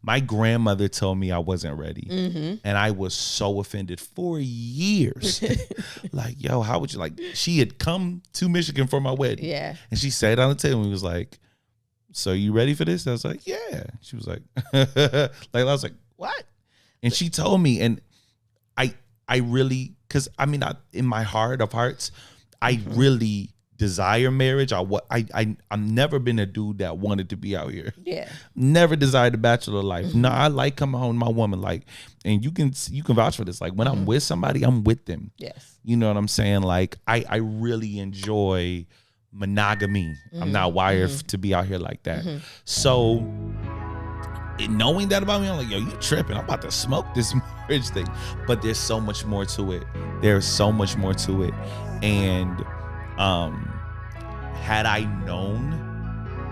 My grandmother told me I wasn't ready. And I was so offended for years. Like, yo, how would you like? She had come to Michigan for my wedding. Yeah. And she sat on the table and was like, so you ready for this? I was like, yeah. She was like, like I was like, what? And she told me, and I really, because I mean, in my heart of hearts, I really desire marriage. I'm never been a dude that wanted to be out here. Yeah. Never desired the bachelor life. No, I like coming home to my woman. Like, and you can vouch for this. Like when I'm with somebody, I'm with them. Yes. You know what I'm saying? Like I really enjoy monogamy. I'm not wired to be out here like that. So knowing that about me, I'm like, yo, you tripping. I'm about to smoke this marriage thing. But there's so much more to it. There's so much more to it. And had I known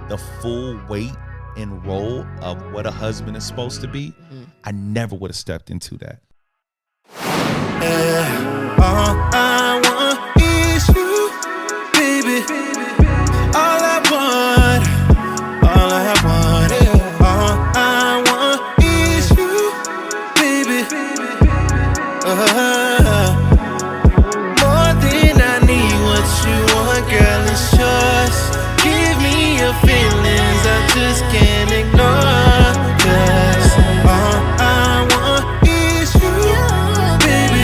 the full weight and role of what a husband is supposed to be, I never would have stepped into that. All I want is you, baby. All I want, all I want, all I want is you, baby. More than I need, what you want, girl, it's yours. Give me your feelings, I just can't ignore. 'Cause all I want is you, baby.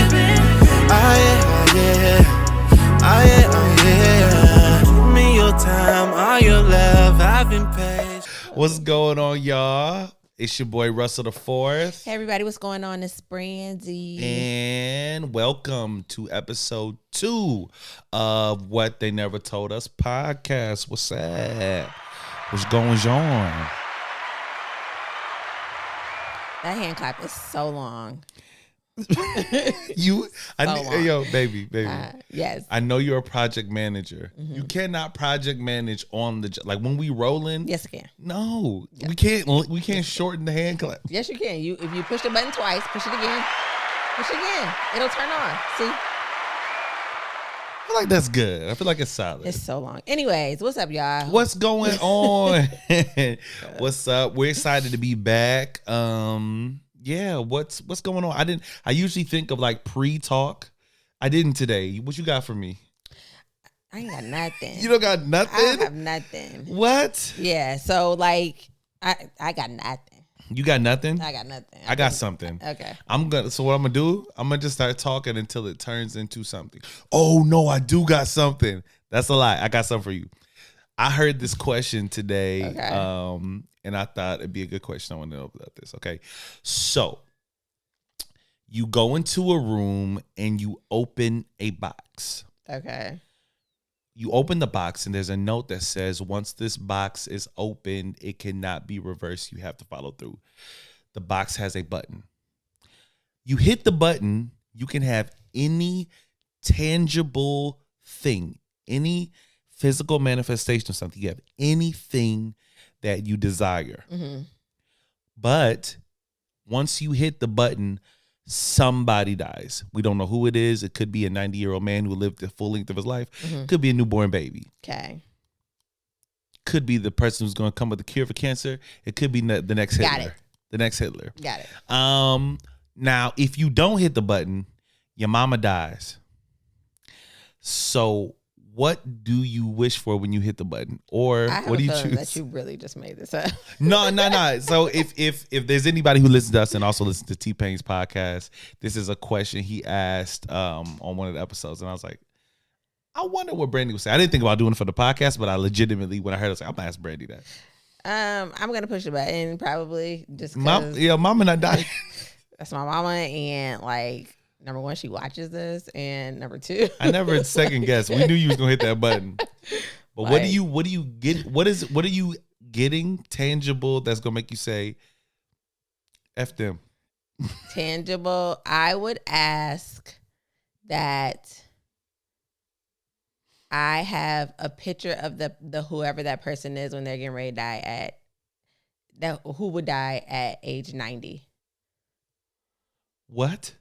Give me your time, all your love, I've been patient. What's going on, y'all? It's your boy Russell the Fourth. Hey, everybody. What's going on? It's Brandy. And welcome to episode 2 of What They Never Told Us podcast. What's up? What's going on? That hand clap is so long. Yo, baby. Yes. I know you're a project manager. You cannot project manage on the like when we rolling. Yes, I can. No, we can't shorten the hand clap. Yes, you can. If you push the button twice, push it again. Push it again. It'll turn on. See? I feel like that's good. I feel like it's solid. It's so long. Anyways, what's up, y'all? What's going on? What's up? We're excited to be back. Yeah, what's going on? I usually think of like pre-talk. I didn't today. What you got for me? I ain't got nothing. You don't got nothing? I don't have nothing. What? Yeah, so like I got nothing. You got nothing? I got nothing. I got something. Okay. So what I'm gonna do, I'm gonna just start talking until it turns into something. Oh no, I do got something. That's a lie. I got something for you. I heard this question today. Okay. And I thought it'd be a good question. I want to know about this. Okay. So you go into a room and you open a box. Okay. You open the box and there's a note that says, once this box is opened, it cannot be reversed. You have to follow through. The box has a button. You hit the button, you can have any tangible thing, any physical manifestation of something. You have anything that you desire. But once you hit the button, somebody dies. We don't know who it is. It could be a 90-year-old man who lived the full length of his life. Could be a newborn baby. Okay. Could be the person who's going to come with a cure for cancer. It could be the next Hitler. Got it. The next Hitler. Got it. Now, if you don't hit the button, your mama dies. So what do you wish for when you hit the button? Or what do you choose? That you really just made this up. No. So if there's anybody who listens to us and also listens to T-Pain's podcast, this is a question he asked on one of the episodes. And I was like, I wonder what Brandy would say. I didn't think about doing it for the podcast, but I legitimately, when I heard it, I was like, I'm going to ask Brandy that. I'm going to push the button probably just because. Mama not dying. That's my mama. And like, number one, she watches this, and number two, I never second guessed. We knew you was gonna hit that button. But like, what do you get? What are you getting tangible that's gonna make you say, F them? Tangible. I would ask that I have a picture of the whoever that person is when they're getting ready to die who would die at age 90. What?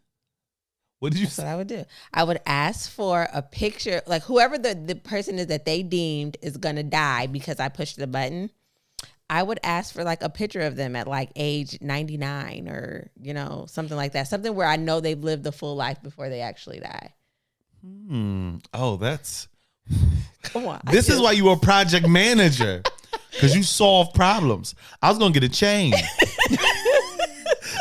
What did you say? That's what I would do. I would ask for a picture, like whoever the person is that they deemed is going to die because I pushed the button. I would ask for like a picture of them at like age 99 or, you know, something like that. Something where I know they've lived a full life before they actually die. Oh, that's... Come on. This is why you were a project manager. Because you solve problems. I was going to get a chain.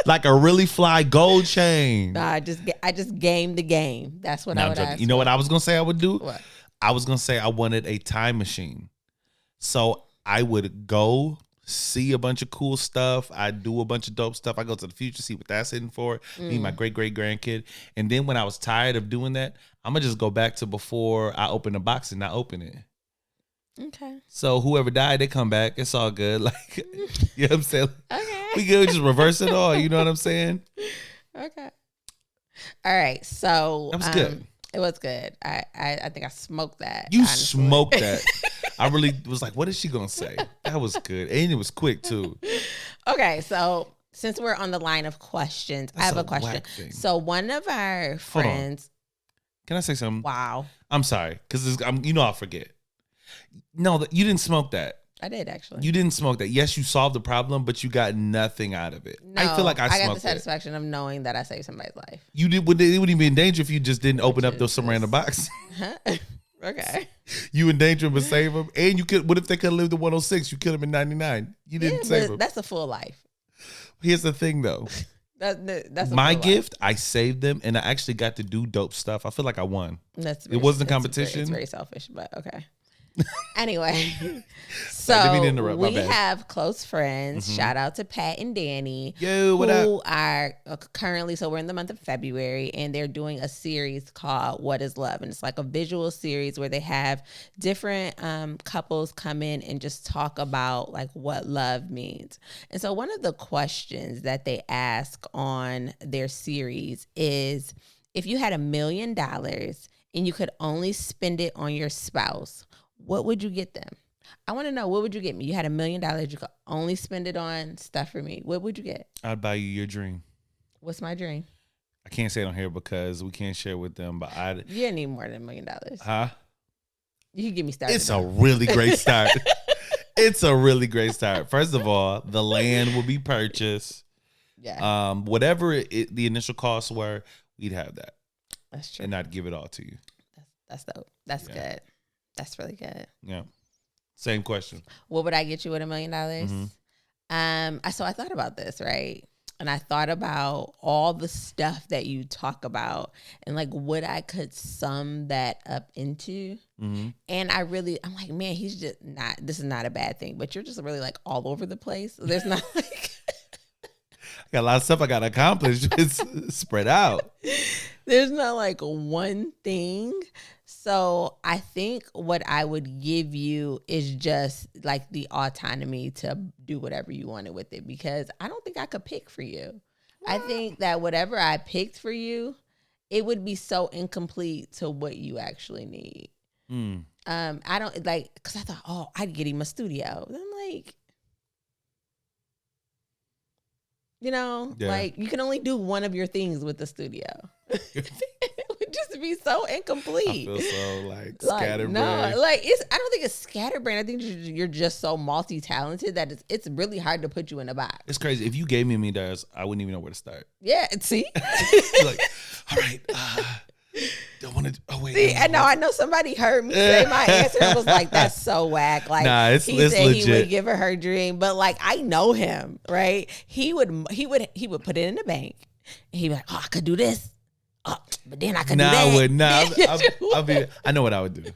Like a really fly gold chain. Nah, I just gamed the game. That's what I would ask. You know what I was going to say I would do? What? I was going to say I wanted a time machine. So I would go see a bunch of cool stuff. I do a bunch of dope stuff. I go to the future, see what that's in for. Meet my great-great-grandkid. And then when I was tired of doing that, I'm going to just go back to before I open the box and not open it. Okay. So whoever died, they come back. It's all good. Like, you know what I'm saying? Okay. We could just reverse it all. You know what I'm saying? Okay. All right. So That was good. It was good. I think I smoked that. You honestly. smoked that. I really was like, what is she going to say? That was good. And it was quick, too. Okay. So since we're on the line of questions, I have a question. whack thing. So one of our friends. Can I say something? Wow. I'm sorry. Because I'll forget. No, you didn't smoke that. I did actually. You didn't smoke that. Yes, you solved the problem, but you got nothing out of it. No, I feel like I smoked got the it. satisfaction of knowing that I saved somebody's life. You did. It wouldn't even be in danger if you just didn't open up those some random box. Huh? Okay. You endanger them but save them, and you could. What if they could have lived in 106? You killed them in 99. You didn't save them. That's a full life. Here's the thing, though. That's My full gift. I saved them, and I actually got to do dope stuff. I feel like I won. Life. It wasn't a competition. It's very selfish, but okay. Anyway, Didn't so mean to interrupt, my we bad. have close friends. Shout out to Pat and Danny. Yo, what who up? are currently, so we're in the month of February, and they're doing a series called What is Love? And it's like a visual series where they have different couples come in and just talk about like what love means. And so one of the questions that they ask on their series is, if you had $1 million and you could only spend it on your spouse, what would you get them? I want to know, what would you get me? You had $1 million, you could only spend it on stuff for me. What would you get? I'd buy you your dream. What's my dream? I can't say it on here because we can't share with them, but You need more than $1 million. Huh? You can give me started. It's a really great start. It's a really great start. First of all, the land will be purchased. Yeah. Whatever the initial costs were, we'd have that. That's true. And I'd give it all to you. That's dope. That's good. That's really good. Yeah. Same question. What would I get you with $1 million? So I thought about this, right? And I thought about all the stuff that you talk about and like what I could sum that up into. And I'm like, man, he's just not, this is not a bad thing, but you're just really like all over the place. There's not like, I got a lot of stuff I got to accomplish. It's spread out. there's not like one thing. So I think what I would give you is just like the autonomy to do whatever you wanted with it, because I don't think I could pick for you. I think that whatever I picked for you, it would be so incomplete to what you actually need. I don't like, because I thought, oh, I'd get him a studio. But I'm like, you know, like you can only do one of your things with the studio. It would just be so incomplete. I feel so like scatterbrained. No, like I don't think it's scatterbrained. I think you're just so multi-talented that it's really hard to put you in a box. It's crazy. If you gave me $1 million, I wouldn't even know where to start. Yeah, see? Like, all right, don't want to. Oh wait. See, I know somebody heard me say my answer and was like, "That's so whack." Like, nah, it's he said legit. he would give her dream, but like I know him, right? He would put it in the bank. And he'd be like, "Oh, I could do this, but then I could do that." I would not. I know what I would do.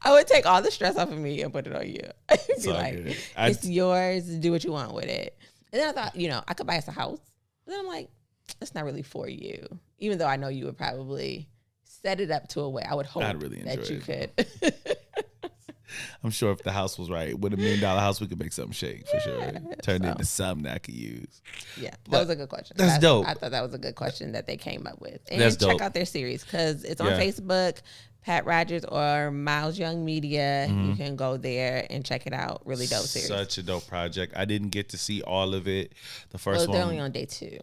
I would take all the stress off of me and put it on you. I'd be all like, good. "It's yours. Do what you want with it." And then I thought, I could buy us a house. But then I'm like, "That's not really for you," even though I know you would probably set it up to a way. I would hope I'd really that you enjoy could. I'm sure if the house was right, with $1 million house, we could make something shake for sure. Turn it into something I could use. Yeah, But that was a good question. That's dope. I thought that was a good question that they came up with. And That's check dope. out their series because it's on Yeah. Facebook, Pat Rogers or Miles Young Media. You can go there and check it out. Really dope series. Such a dope project. I didn't get to see all of it. The first They're one. only on day 2.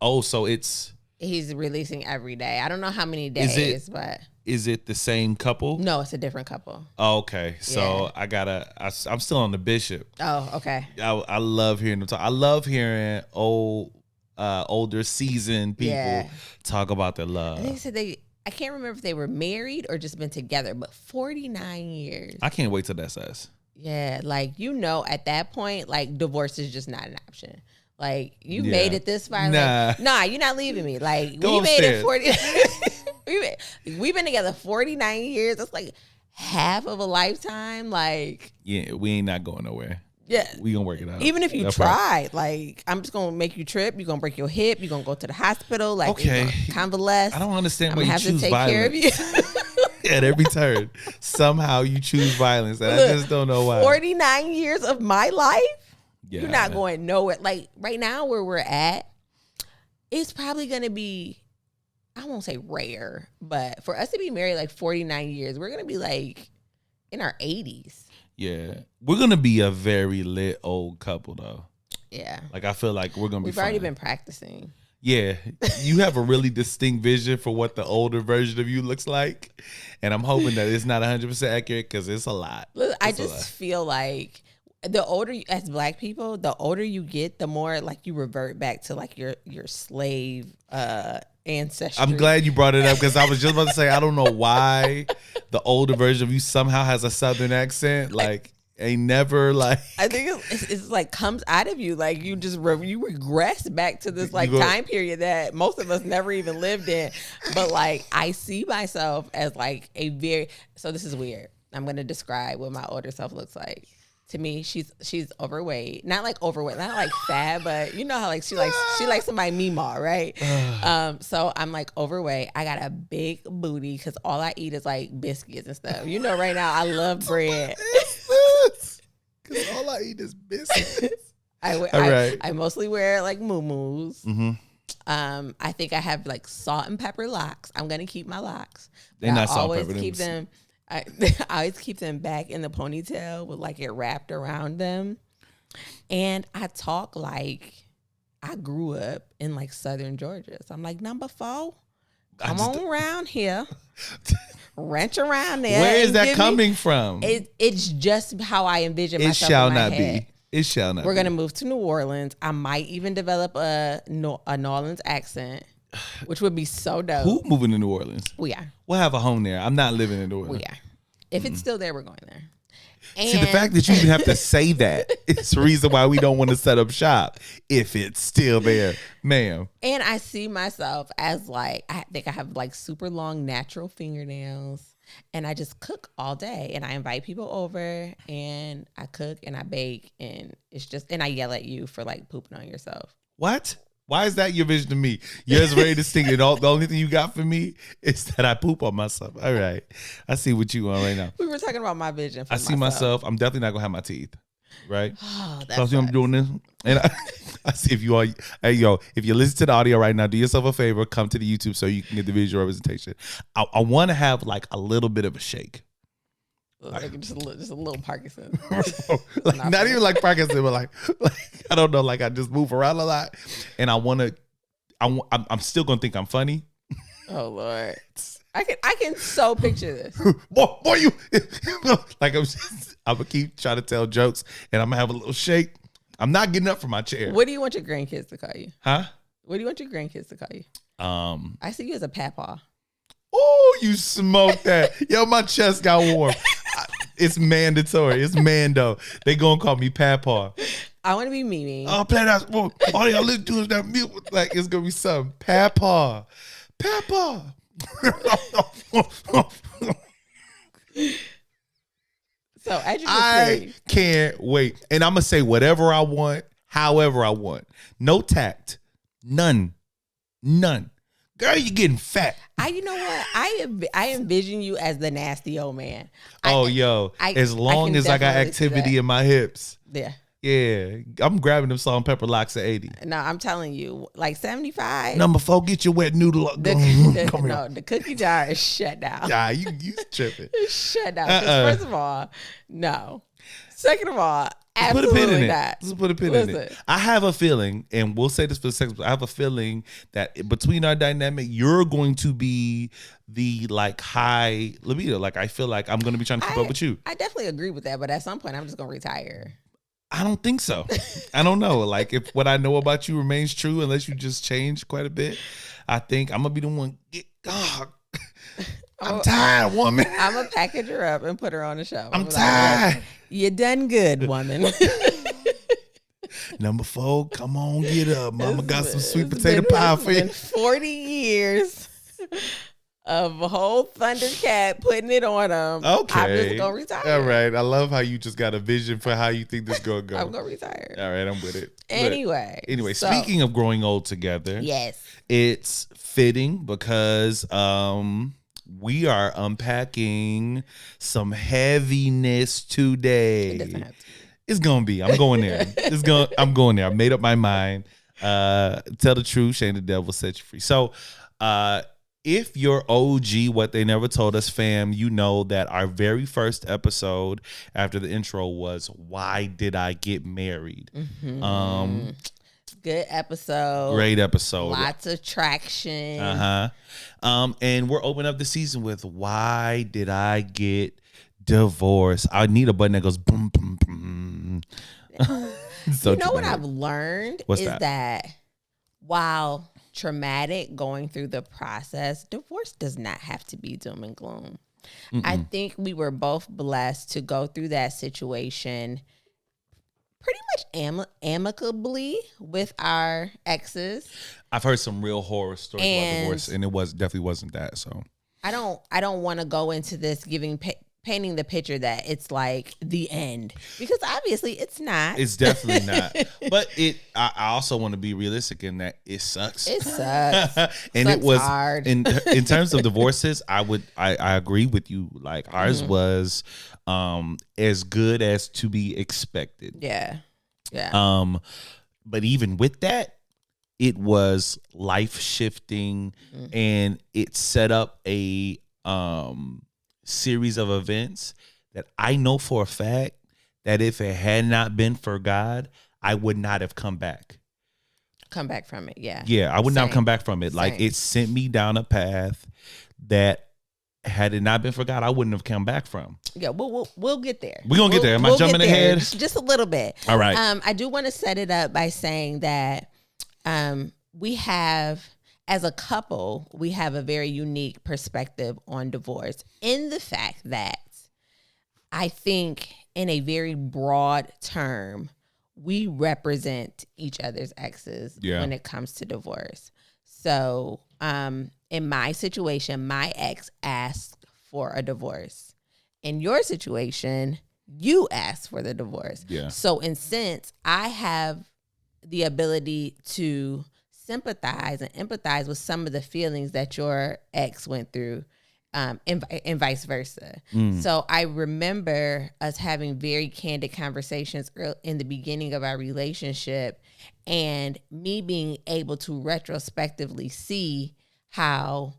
Oh, so it's. He's releasing every day. I don't know how many days, but is it the same couple? No, it's a different couple. Oh, okay. So Yeah. I'm still on the Bishop. Oh, okay. I love hearing them talk. I love hearing older seasoned people talk about their love. I think they said I can't remember if they were married or just been together, but 49 years. I can't wait till that says. Yeah, like, at that point, like, divorce is just not an option. Like, you made it this far. Nah. Like, you're not leaving me. Like, Go we made upstairs. it 40. We've been together 49 years. That's like half of a lifetime. Like, Yeah, we ain't not going nowhere. yeah. We gonna work it out. Even if you That's right. tried, like, I'm just gonna make you trip. You're gonna break your hip. You're gonna go to the hospital. Like, Okay. you're gonna convalesce. I don't understand I'm why gonna you have to choose take care of violence. you. At every turn. Somehow you choose violence, and I just don't know why. 49 years of my life. Yeah. You're not going nowhere. Like, right now where we're at, it's probably going to be, I won't say rare, but for us to be married like 49 years, we're going to be like in our 80s. Yeah. We're gonna be a very lit old couple though. Yeah. Like I feel like we're gonna be We've already fine. been practicing. Yeah. You have a really distinct vision for what the older version of you looks like. And I'm hoping that it's not 100% accurate because it's a lot. Look, I It's a lot. just feel like the older, as Black people, the older you get, the more like you revert back to like your slave ancestry. I'm glad you brought it up because I was just about to say, I don't know why the older version of you somehow has a Southern accent. Like, ain't never like. I think it's like comes out of you, like you just you regress back to this like You go- time period that most of us never even lived in. But like I see myself as like so this is weird. I'm gonna describe what my older self looks like. To me, she's overweight, not like overweight, not like fat, but you know how like she likes somebody Mima, right? So I'm like overweight. I got a big booty because all I eat is like biscuits and stuff. You know, right now I love bread. Because all I eat is biscuits. I mostly wear like muumuus. Mm-hmm. I think I have like salt and pepper locks. I'm gonna keep my locks. They're not I salt always pepper, keep them- them. I always keep them back in the ponytail with like it wrapped around them. And I talk like I grew up in like Southern Georgia. So I'm like, number 4, come on around here, ranch around there. Where is and that give coming from? It's just how I envision It myself shall in my not head. be. It shall not We're be. gonna move to New Orleans. I might even develop a New Orleans accent, which would be so dope. Who moving to New Orleans? We are. We'll have a home there. I'm not living in New Orleans. We are. If it's still there, we're going there. See, the fact that you even have to say that is the reason why we don't want to set up shop if it's still there, ma'am. And I see myself as like, I think I have like super long natural fingernails and I just cook all day and I invite people over and I cook and I bake and it's just, and I yell at you for like pooping on yourself. What? Why is that your vision to me? Yours very distinct. And the only thing you got for me is that I poop on myself. All right. I see what you on right now. We were talking about my vision for I see myself. I'm definitely not going to have my teeth. Right? Oh, So I see I'm doing this. And I see if you all, hey, yo, if you listen to the audio right now, do yourself a favor, come to the YouTube so you can get the visual representation. I want to have like a little bit of a shake. Like just a little Parkinson. Like, not even like Parkinson, but like I don't know, like I just move around a lot, and I'm still gonna think I'm funny. Oh Lord, I can so picture this. boy, you like I'm gonna keep trying to tell jokes, and I'm gonna have a little shake. I'm not getting up from my chair. What do you want your grandkids to call you? Huh? What do you want your grandkids to call you? I see you as a papaw. Oh, you smoked that. Yo, my chest got warm. It's mandatory. It's Mando. They gonna call me Papa. I want to be Mimi. Oh, play that. Well, all y'all listen to is that music. Like it's gonna be something. Papa. So as you can I see, can't wait. And I'm gonna say whatever I want, however I want. No tact. None. Girl, you getting fat. you know what? I envision you as the nasty old man. As long can as I got definitely see activity that. in my hips. Yeah. Yeah. I'm grabbing them salt and pepper locks at 80. No, I'm telling you, like 75. Number 4, get your wet noodle up. Come here. The cookie jar is shut down. Nah, you tripping. It's shut down. 'Cause First of all, no. Second of all, Let's put a pin in Absolutely it. not. Let's put a pin in it. Listen. I have a feeling, and we'll say this for the second, but I have a feeling that between our dynamic, you're going to be the like high libido. Like I feel like I'm going to be trying to keep up with you. I definitely agree with that, but at some point I'm just gonna retire. I don't think so. I don't know. Like if what I know about you remains true, unless you just change quite a bit, I think I'm gonna be the one. I'm tired, woman. I'm gonna package her up and put her on the show. I'm tired. Like, you done good, woman. Number 4, come on, get up. Mama got some sweet It's potato pie for you. 40 years of a whole Thundercat putting it on them. Okay. I'm just gonna retire. All right. I love how you just got a vision for how you think this gonna go. I'm gonna retire. All right, I'm with it. Anyway. So, speaking of growing old together, yes. it's fitting because we are unpacking some heaviness today. It doesn't have to. It's gonna be. I'm going there. I'm going there. I made up my mind. Tell the truth, shame the devil, set you free. So, if you're OG, what they never told us, fam, you know that our very first episode after the intro was "Why Did I Get Married?" Mm-hmm. Good episode. Great episode. Lots of traction. And we're opening up the season with "Why Did I Get Divorced?" I need a button that goes boom, boom, boom. So you know what I've learned What's is that? that while traumatic going through the process, divorce does not have to be doom and gloom. I think we were both blessed to go through that situation pretty much amicably with our exes. I've heard some real horror stories about divorce, and it definitely wasn't that. So I don't want to go into this painting the picture that it's like the end, because obviously it's not. It's definitely not. But I also want to be realistic in that it sucks. It sucks. And Sucks it was hard. in terms of divorces, I agree with you. Like ours was as good as to be expected. Yeah. But even with that, it was life shifting, and it set up a series of events that I know for a fact that if it had not been for God, I would not have come back. Come back from it, yeah. Yeah, I would not Same. have come back from it. Like Same. it sent me down a path that had it not been for God, I wouldn't have come back from. Yeah, we'll get there. We're gonna get there. Am I jumping get there. ahead? Just a little bit. All right. I do want to set it up by saying that we have, as a couple, we have a very unique perspective on divorce, in the fact that I think in a very broad term, we represent each other's exes when it comes to divorce. So in my situation, my ex asked for a divorce. In your situation, you asked for the divorce. Yeah. So in sense, I have the ability to sympathize and empathize with some of the feelings that your ex went through, and vice versa. So I remember us having very candid conversations in the beginning of our relationship, and me being able to retrospectively see how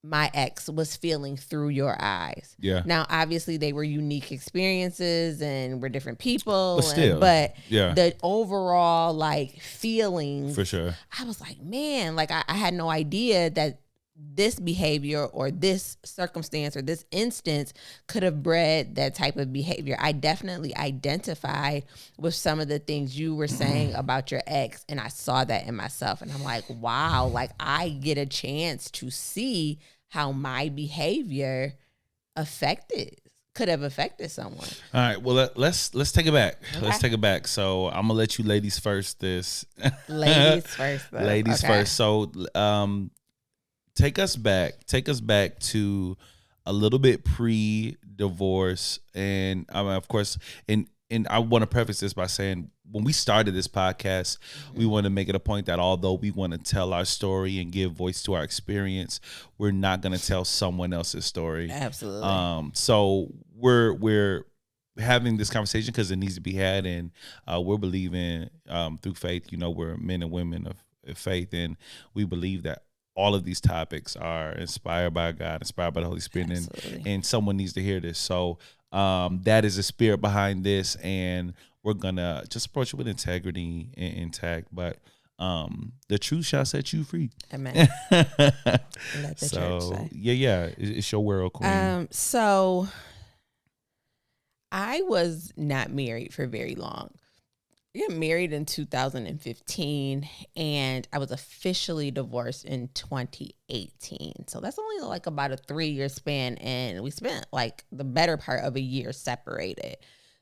my ex was feeling through your eyes. Yeah. Now, obviously, they were unique experiences and we're different people. But still, the overall like feelings, For sure. I was like, man, like I had no idea that this behavior or this circumstance or this instance could have bred that type of behavior. I definitely identified with some of the things you were saying about your ex, and I saw that in myself, and I'm like, wow, like I get a chance to see how my behavior could have affected someone. All right. Well, let's take it back. Okay. Let's take it back. So I'm gonna let you ladies first. Ladies first. Though. Ladies Okay. first. So take us back to a little bit pre-divorce, and of course, and I want to preface this by saying, when we started this podcast, we want to make it a point that although we want to tell our story and give voice to our experience, we're not going to tell someone else's story. Absolutely. So we're having this conversation because it needs to be had, and we're believing through faith. You know, we're men and women of faith, and we believe that all of these topics are inspired by God, inspired by the Holy Spirit, and someone needs to hear this. So that is the spirit behind this, and we're gonna just approach it with integrity and intact. But the truth shall set you free. Amen. Let the church say. Yeah, it's your world, queen. So I was not married for very long. I got married in 2015, and I was officially divorced in 2018. So that's only like about a 3-year span, and we spent like the better part of a year separated.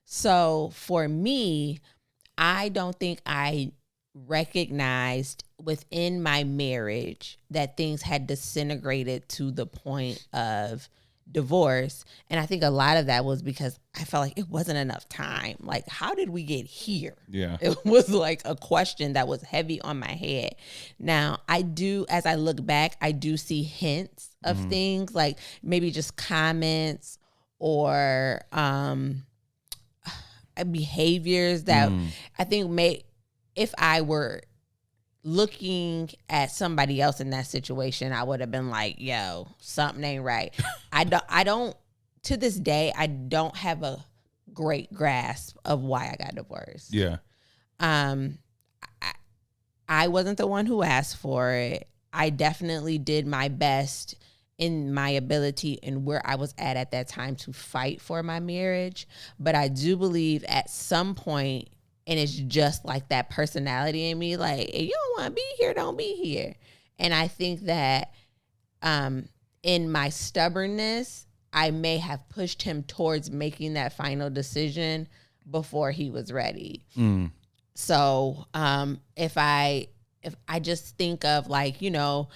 So for me, I don't think I recognized within my marriage that things had disintegrated to the point of divorce. And I think a lot of that was because I felt like it wasn't enough time. Like, how did we get here? Yeah. It was like a question that was heavy on my head. Now, I do, as I look back, I do see hints of things, like maybe just comments or behaviors that I think if I were looking at somebody else in that situation, I would have been like, yo, something ain't right. I don't, to this day, I don't have a great grasp of why I got divorced. Yeah. I wasn't the one who asked for it. I definitely did my best in my ability and where I was at that time to fight for my marriage. But I do believe at some point, and it's just like that personality in me, like, if you don't want to be here, don't be here. And I think that in my stubbornness, I may have pushed him towards making that final decision before he was ready. So if I just think of, like, you know,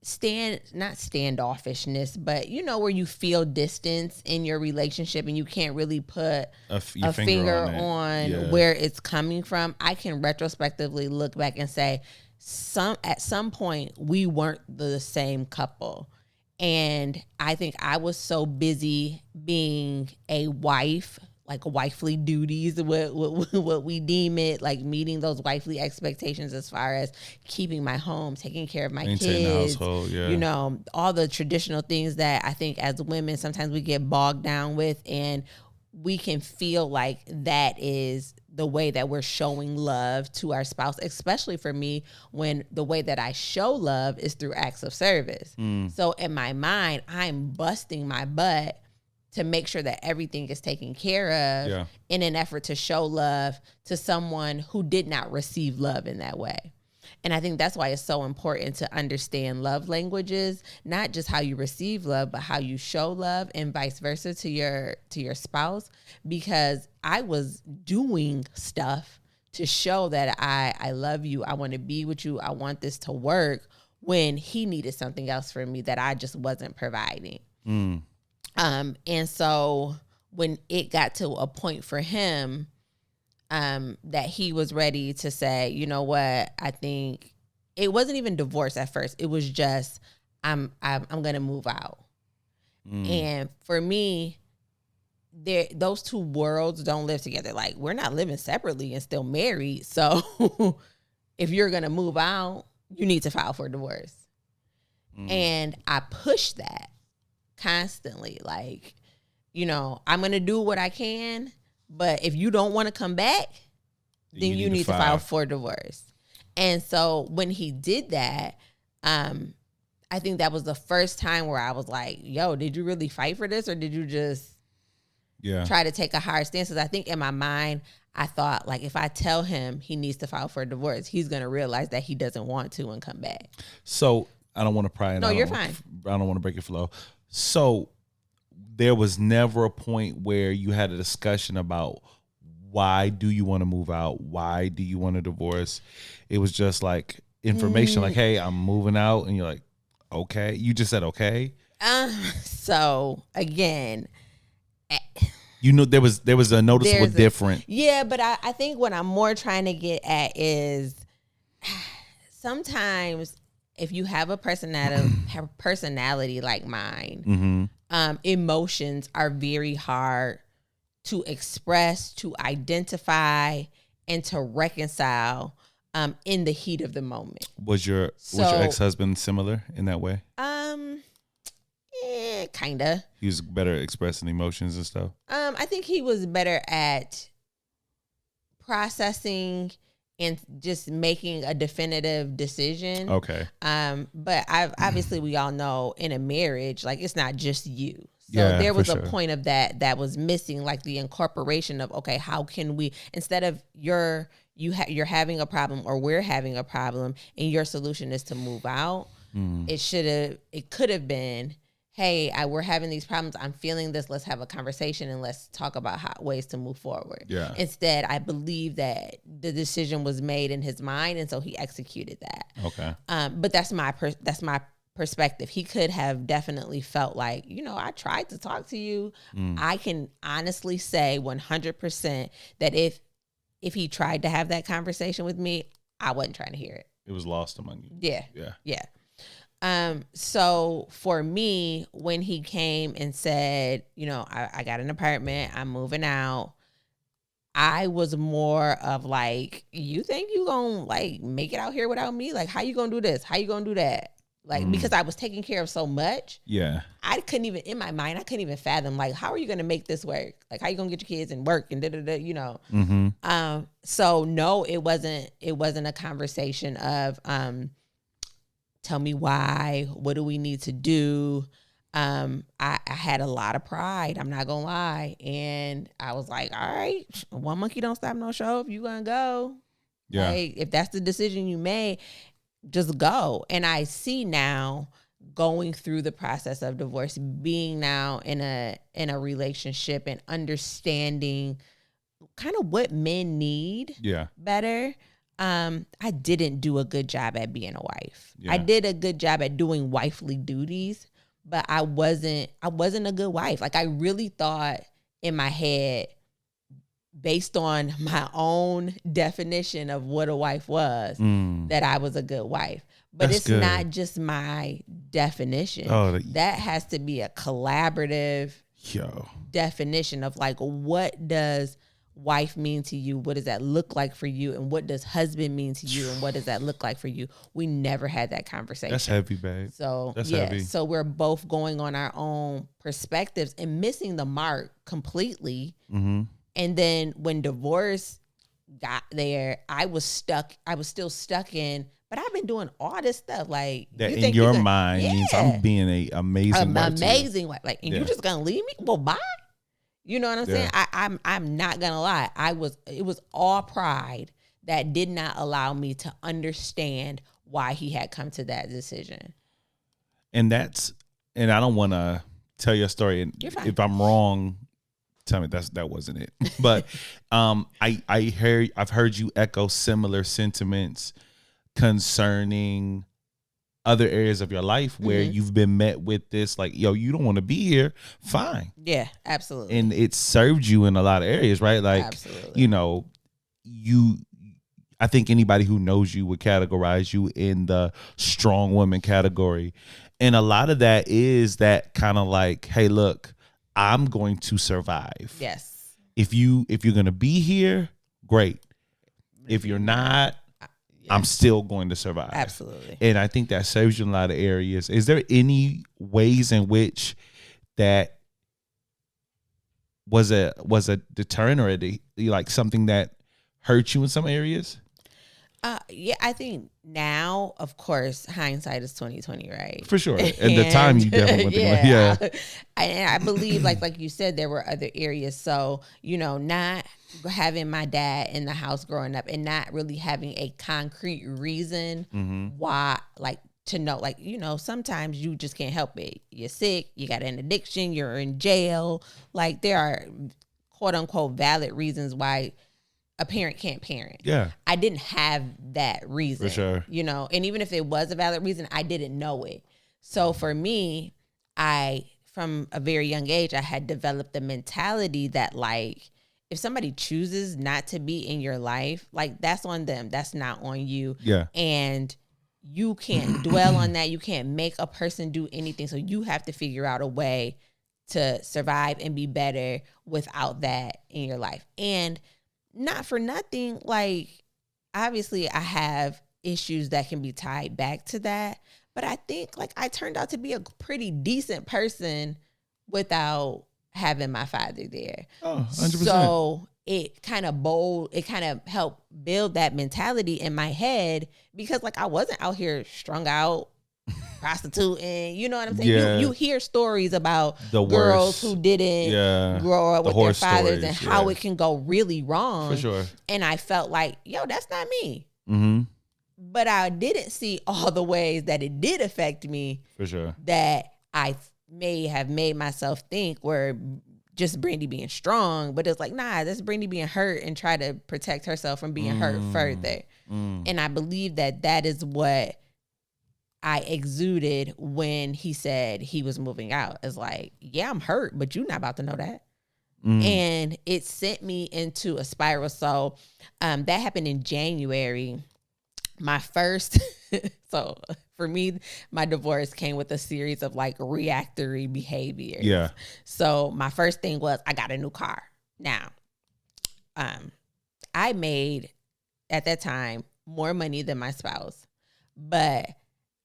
not standoffishness, but you know, where you feel distance in your relationship and you can't really put a finger on where it's coming from, I can retrospectively look back and say at some point we weren't the same couple. And I think I was so busy being a wife, like wifely duties, what we deem it, like meeting those wifely expectations as far as keeping my home, taking care of my kids, the household, you know, all the traditional things that I think as women sometimes we get bogged down with, and we can feel like that is the way that we're showing love to our spouse, especially for me, when the way that I show love is through acts of service. So in my mind, I'm busting my butt to make sure that everything is taken care of in an effort to show love to someone who did not receive love in that way. And I think that's why it's so important to understand love languages, not just how you receive love, but how you show love, and vice versa to your spouse. Because I was doing stuff to show that I love you, I want to be with you, I want this to work, when he needed something else from me that I just wasn't providing. And so when it got to a point for him, that he was ready to say, you know what, I think it wasn't even divorce at first. It was just, I'm going to move out. And for me, those two worlds don't live together. Like, we're not living separately and still married. So if you're going to move out, you need to file for divorce. And I push that constantly, like, you know, I'm going to do what I can, but if you don't want to come back, then you need to file for divorce. And so when he did that, I think that was the first time where I was like, yo, did you really fight for this, or did you just try to take a hard stance? Because I think in my mind, I thought, like, if I tell him he needs to file for divorce, he's going to realize that he doesn't want to and come back. So I don't want to pry. No, you're fine. I don't want to break your flow. So there was never a point where you had a discussion about why do you want to move out? Why do you want a divorce? It was just like information, like, hey, I'm moving out. And you're like, okay. You just said, okay. So again, you know, there was a noticeable difference. Yeah, but I think what I'm more trying to get at is sometimes if you have a personality like mine, emotions are very hard to express, to identify, and to reconcile in the heat of the moment. Was your ex-husband similar in that way? Kinda. He was better at expressing emotions and stuff. I think he was better at processing and just making a definitive decision. Okay. But obviously we all know in a marriage, like it's not just you. So Yeah, there was for a sure. point of that was missing, like the incorporation of, okay, how can we, instead of you're having a problem or we're having a problem and your solution is to move out, it could have been, hey, we're having these problems. I'm feeling this. Let's have a conversation and let's talk about ways to move forward. Yeah. Instead, I believe that the decision was made in his mind, and so he executed that. Okay. But that's my perspective. He could have definitely felt like, I tried to talk to you. I can honestly say 100% that if he tried to have that conversation with me, I wasn't trying to hear it. It was lost among you. Yeah. So for me, when he came and said, I got an apartment, I'm moving out, I was more of like, you think you gonna like make it out here without me? Like, how you gonna do this? How you gonna do that? Like, because I was taking care of so much. Yeah. I couldn't even, in my mind, I couldn't even fathom, like, how are you gonna make this work? Like, how you gonna get your kids and work and da-da-da, So no, it wasn't a conversation of, tell me why, what do we need to do? I had a lot of pride, I'm not gonna lie. And I was like, all right, one monkey don't stop no show. If you gonna go, like, if that's the decision you made, just go. And I see now, going through the process of divorce, being now in a relationship and understanding kind of what men need better. I didn't do a good job at being a wife. I did a good job at doing wifely duties, but I wasn't a good wife. Like, I really thought in my head, based on my own definition of what a wife was, that I was a good wife. But it's not just my definition. That has to be a collaborative definition of, like, what does wife mean to you? What does that look like for you? And what does husband mean to you? And what does that look like for you? We never had that conversation. That's heavy, babe. So that's heavy. So we're both going on our own perspectives and missing the mark completely. And then when divorce got there, I was still stuck in, but I've been doing all this stuff. Like, that you in your mind means I'm being an amazing wife. Like, and you just gonna leave me? Well, bye. You know what I'm saying? I'm not gonna lie. It was all pride that did not allow me to understand why he had come to that decision. And I don't want to tell your story. And if I'm wrong, tell me that wasn't it. But I've heard you echo similar sentiments concerning other areas of your life where you've been met with this, like, yo, you don't want to be here. Fine. Yeah, absolutely. And it served you in a lot of areas, right? Like, absolutely. I think anybody who knows you would categorize you in the strong woman category. And a lot of that is that kind of like, hey, look, I'm going to survive. Yes. If you're going to be here, great. If you're not, I'm still going to survive. Absolutely. And I think that serves you in a lot of areas. Is there any ways in which that was a deterrent or like something that hurt you in some areas? Yeah, I think now, of course, hindsight is 20/20, right? For sure. At the time, you definitely went through. And I believe, like you said, there were other areas. So, not having my dad in the house growing up and not really having a concrete reason why, like, to know, like, sometimes you just can't help it. You're sick, you got an addiction, you're in jail. Like, there are quote unquote valid reasons why a parent can't parent. Yeah. I didn't have that reason. For sure. And even if it was a valid reason, I didn't know it. So for me, from a very young age, I had developed the mentality that, like, if somebody chooses not to be in your life, like, that's on them. That's not on you. Yeah. And you can't dwell on that. You can't make a person do anything. So you have to figure out a way to survive and be better without that in your life. And not for nothing, like, obviously I have issues that can be tied back to that, but I think, like, I turned out to be a pretty decent person without having my father there. Oh, 100%. So it kind of helped build that mentality in my head, because like I wasn't out here strung out prostituting, you know what I'm saying? Yeah. You hear stories about The girls worst. who didn't grow up The with their horror fathers stories, and how yeah. it can go really wrong. For sure. And I felt like, yo, that's not me. Mm-hmm. But I didn't see all the ways that it did affect me. For sure. That I may have made myself think were just Brandy being strong, but it's like, nah, that's Brandy being hurt and try to protect herself from being hurt further. And I believe that is what I exuded when he said he was moving out. It's like, yeah, I'm hurt, but you're not about to know that. And it sent me into a spiral. So that happened in January. My first, so for me, my divorce came with a series of like reactory behaviors. Yeah. So my first thing was I got a new car. Now, I made at that time more money than my spouse, but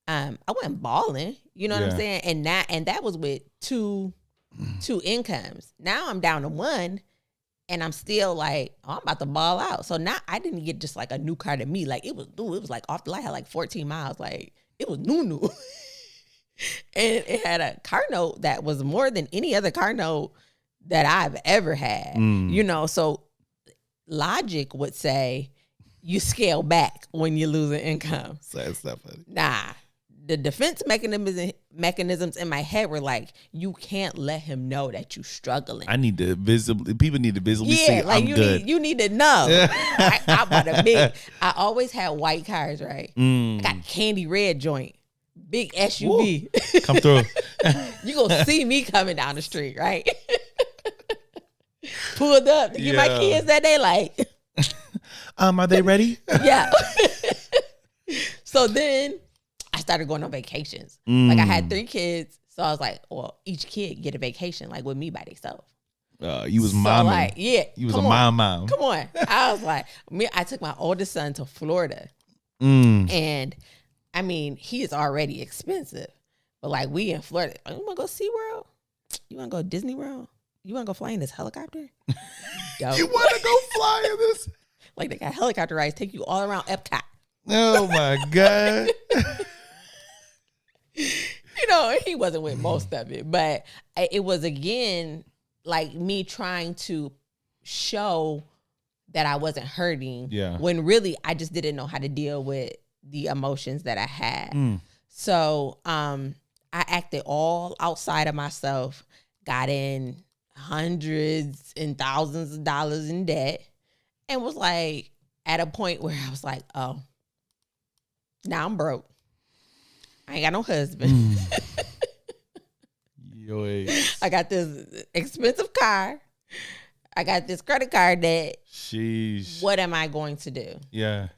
I wasn't balling. You know what I'm saying? And that was with two incomes. Now I'm down to one. And I'm still like, oh, I'm about to ball out. So now I didn't get just like a new car to me. Like it was new. It was like off the lot, had like 14 miles. Like it was new. And it had a car note that was more than any other car note that I've ever had. You know, so logic would say you scale back when you lose an income. So that's not funny. Nah. The defense mechanisms in my head were like, you can't let him know that you're struggling. People need to visibly see like I'm good. You need to know. I bought a big, I always had white cars, right? I got candy red joint, big SUV. Woo. Come through. You gonna see me coming down the street, right? Pulled up to get my kids that day, like. Are they ready? Yeah. So then I started going on vacations. Like I had 3 kids. So I was like, well, each kid get a vacation like with me by themselves. You was mom. Like, yeah. You was a mom. Come on. I was like, I took my oldest son to Florida. And I mean, he is already expensive. But like we in Florida, like, you want to go SeaWorld? You want to go Disney World? You want to go fly in this helicopter? You want to go fly in this? Like they got helicopter rides, take you all around Epcot. Oh my God. You know, he wasn't with most of it, but it was again like me trying to show that I wasn't hurting when really I just didn't know how to deal with the emotions that I had. So I acted all outside of myself, got in hundreds and thousands of dollars in debt, and was like at a point where I was like, oh, now I'm broke. I ain't got no husband. I got this expensive car. I got this credit card debt. Sheesh. What am I going to do? Yeah.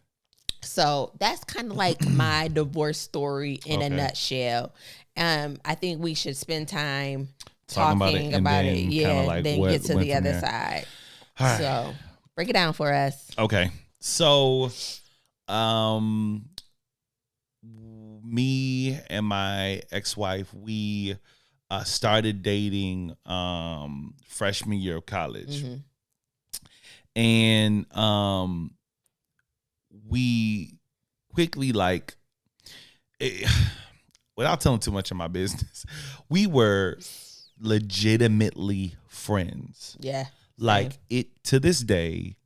So that's kind of like my divorce story in a nutshell. I think we should spend time talking about it. Yeah, like then get to the other side. Right. So break it down for us. Okay. So me and my ex-wife, we started dating freshman year of college. And we quickly, like, without telling too much of my business, we were legitimately friends. Yeah. Like, it to this day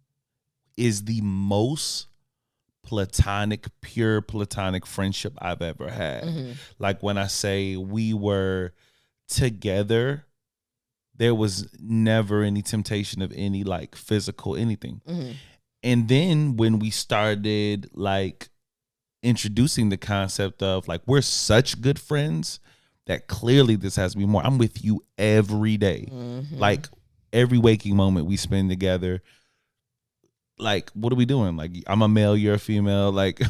is the most pure platonic friendship I've ever had. Like, when I say we were together, there was never any temptation of any like physical anything. And then when we started like introducing the concept of like, we're such good friends that clearly this has to be more. I'm with you every day. Like every waking moment we spend together. Like, what are we doing? Like, I'm a male, you're a female. Like,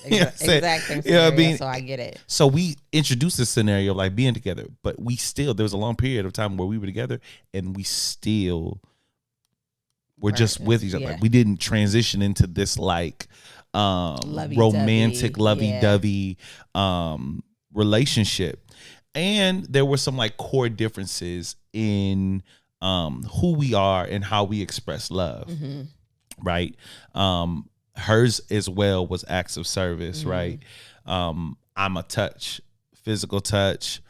exact scenario, so I get it. So we introduced this scenario of like being together, but there was a long period of time where we were together and we still were just with each other. Like, we didn't transition into this like romantic, lovey-dovey relationship. And there were some like core differences in who we are and how we express love, right? Hers as well was acts of service, right? I'm a touch, physical touch,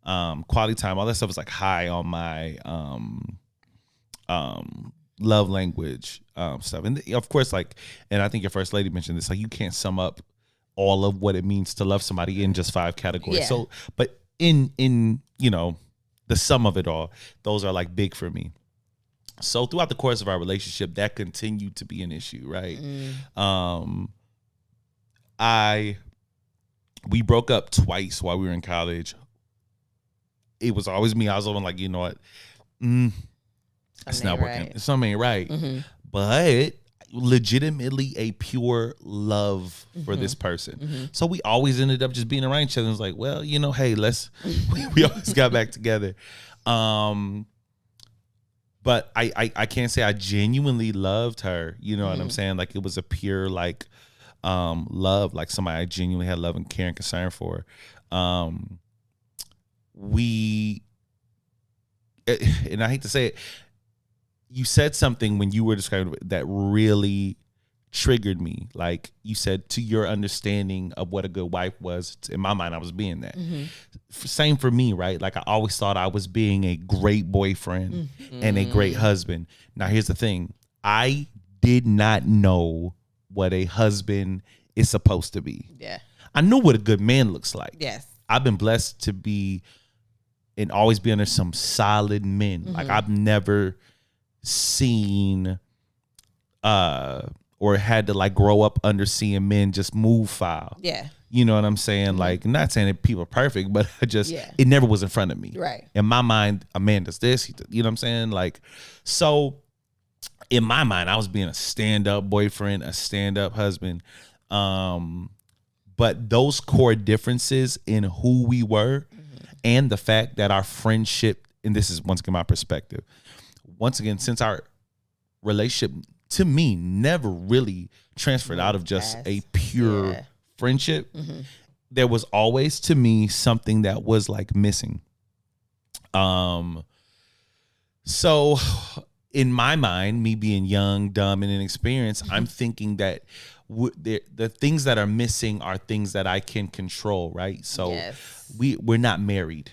quality time, all that stuff was like high on my love language stuff. And of course, like, and I think your first lady mentioned this, like, you can't sum up all of what it means to love somebody in just 5 categories. Yeah. So, but in you know, the sum of it all, those are like big for me. So throughout the course of our relationship, that continued to be an issue, right? We broke up twice while we were in college. It was always me. I was always like, you know what? It's not working. Right. Something ain't right. But legitimately a pure love for this person. So we always ended up just being around each other. It was like, well, you know, hey, we always got back together. But I can't say I genuinely loved her. You know what I'm saying? Like, it was a pure, like, love, like somebody I genuinely had love and care and concern for. And I hate to say it, you said something when you were describing that really triggered me. Like, you said, to your understanding of what a good wife was, in my mind, I was being that. Same for me, right? Like, I always thought I was being a great boyfriend and a great husband. Now, here's the thing. I did not know what a husband is supposed to be. Yeah. I knew what a good man looks like. Yes. I've been blessed to be and always be under some solid men. Like, I've never seen or had to like grow up under seeing men just move foul. Yeah. You know what I'm saying? Like, not saying that people are perfect, but it never was in front of me. Right. In my mind, a man does this, you know what I'm saying? Like, so in my mind, I was being a stand-up boyfriend, a stand-up husband. But those core differences in who we were and the fact that our friendship, and this is once again my perspective, once again, since our relationship to me never really transferred out of just a pure friendship, there was always to me something that was like missing. So in my mind, me being young, dumb, and inexperienced, I'm thinking that the things that are missing are things that I can control, right? So we're not married,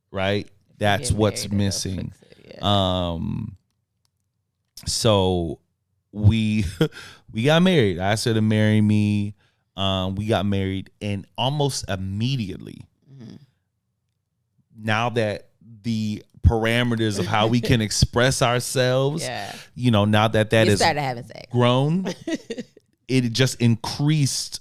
right? That's what's missing. So we got married. I asked her to marry me. We got married, and almost immediately, now that the parameters of how we can express ourselves, you know, now that is started having sex, grown, it just increased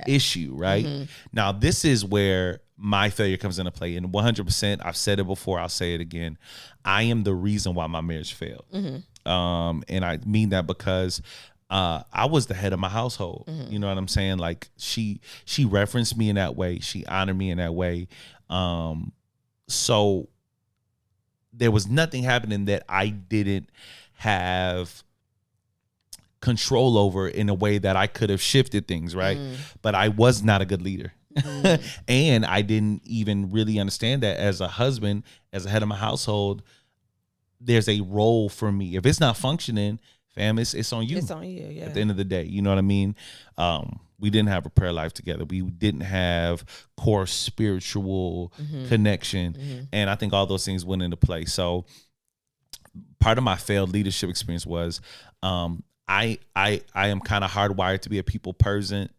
issue, right? Now, this is where my failure comes into play, and 100%, I've said it before, I'll say it again. I am the reason why my marriage failed. And I mean that because I was the head of my household. You know what I'm saying? Like, she referenced me in that way. She honored me in that way. So there was nothing happening that I didn't have control over in a way that I could have shifted things, right? But I was not a good leader. And I didn't even really understand that as a husband, as a head of my household, there's a role for me. If it's not functioning, fam, it's on you. It's on you, yeah. At the end of the day, you know what I mean? We didn't have a prayer life together. We didn't have core spiritual connection. And I think all those things went into play. So part of my failed leadership experience was I am kind of hardwired to be a people person,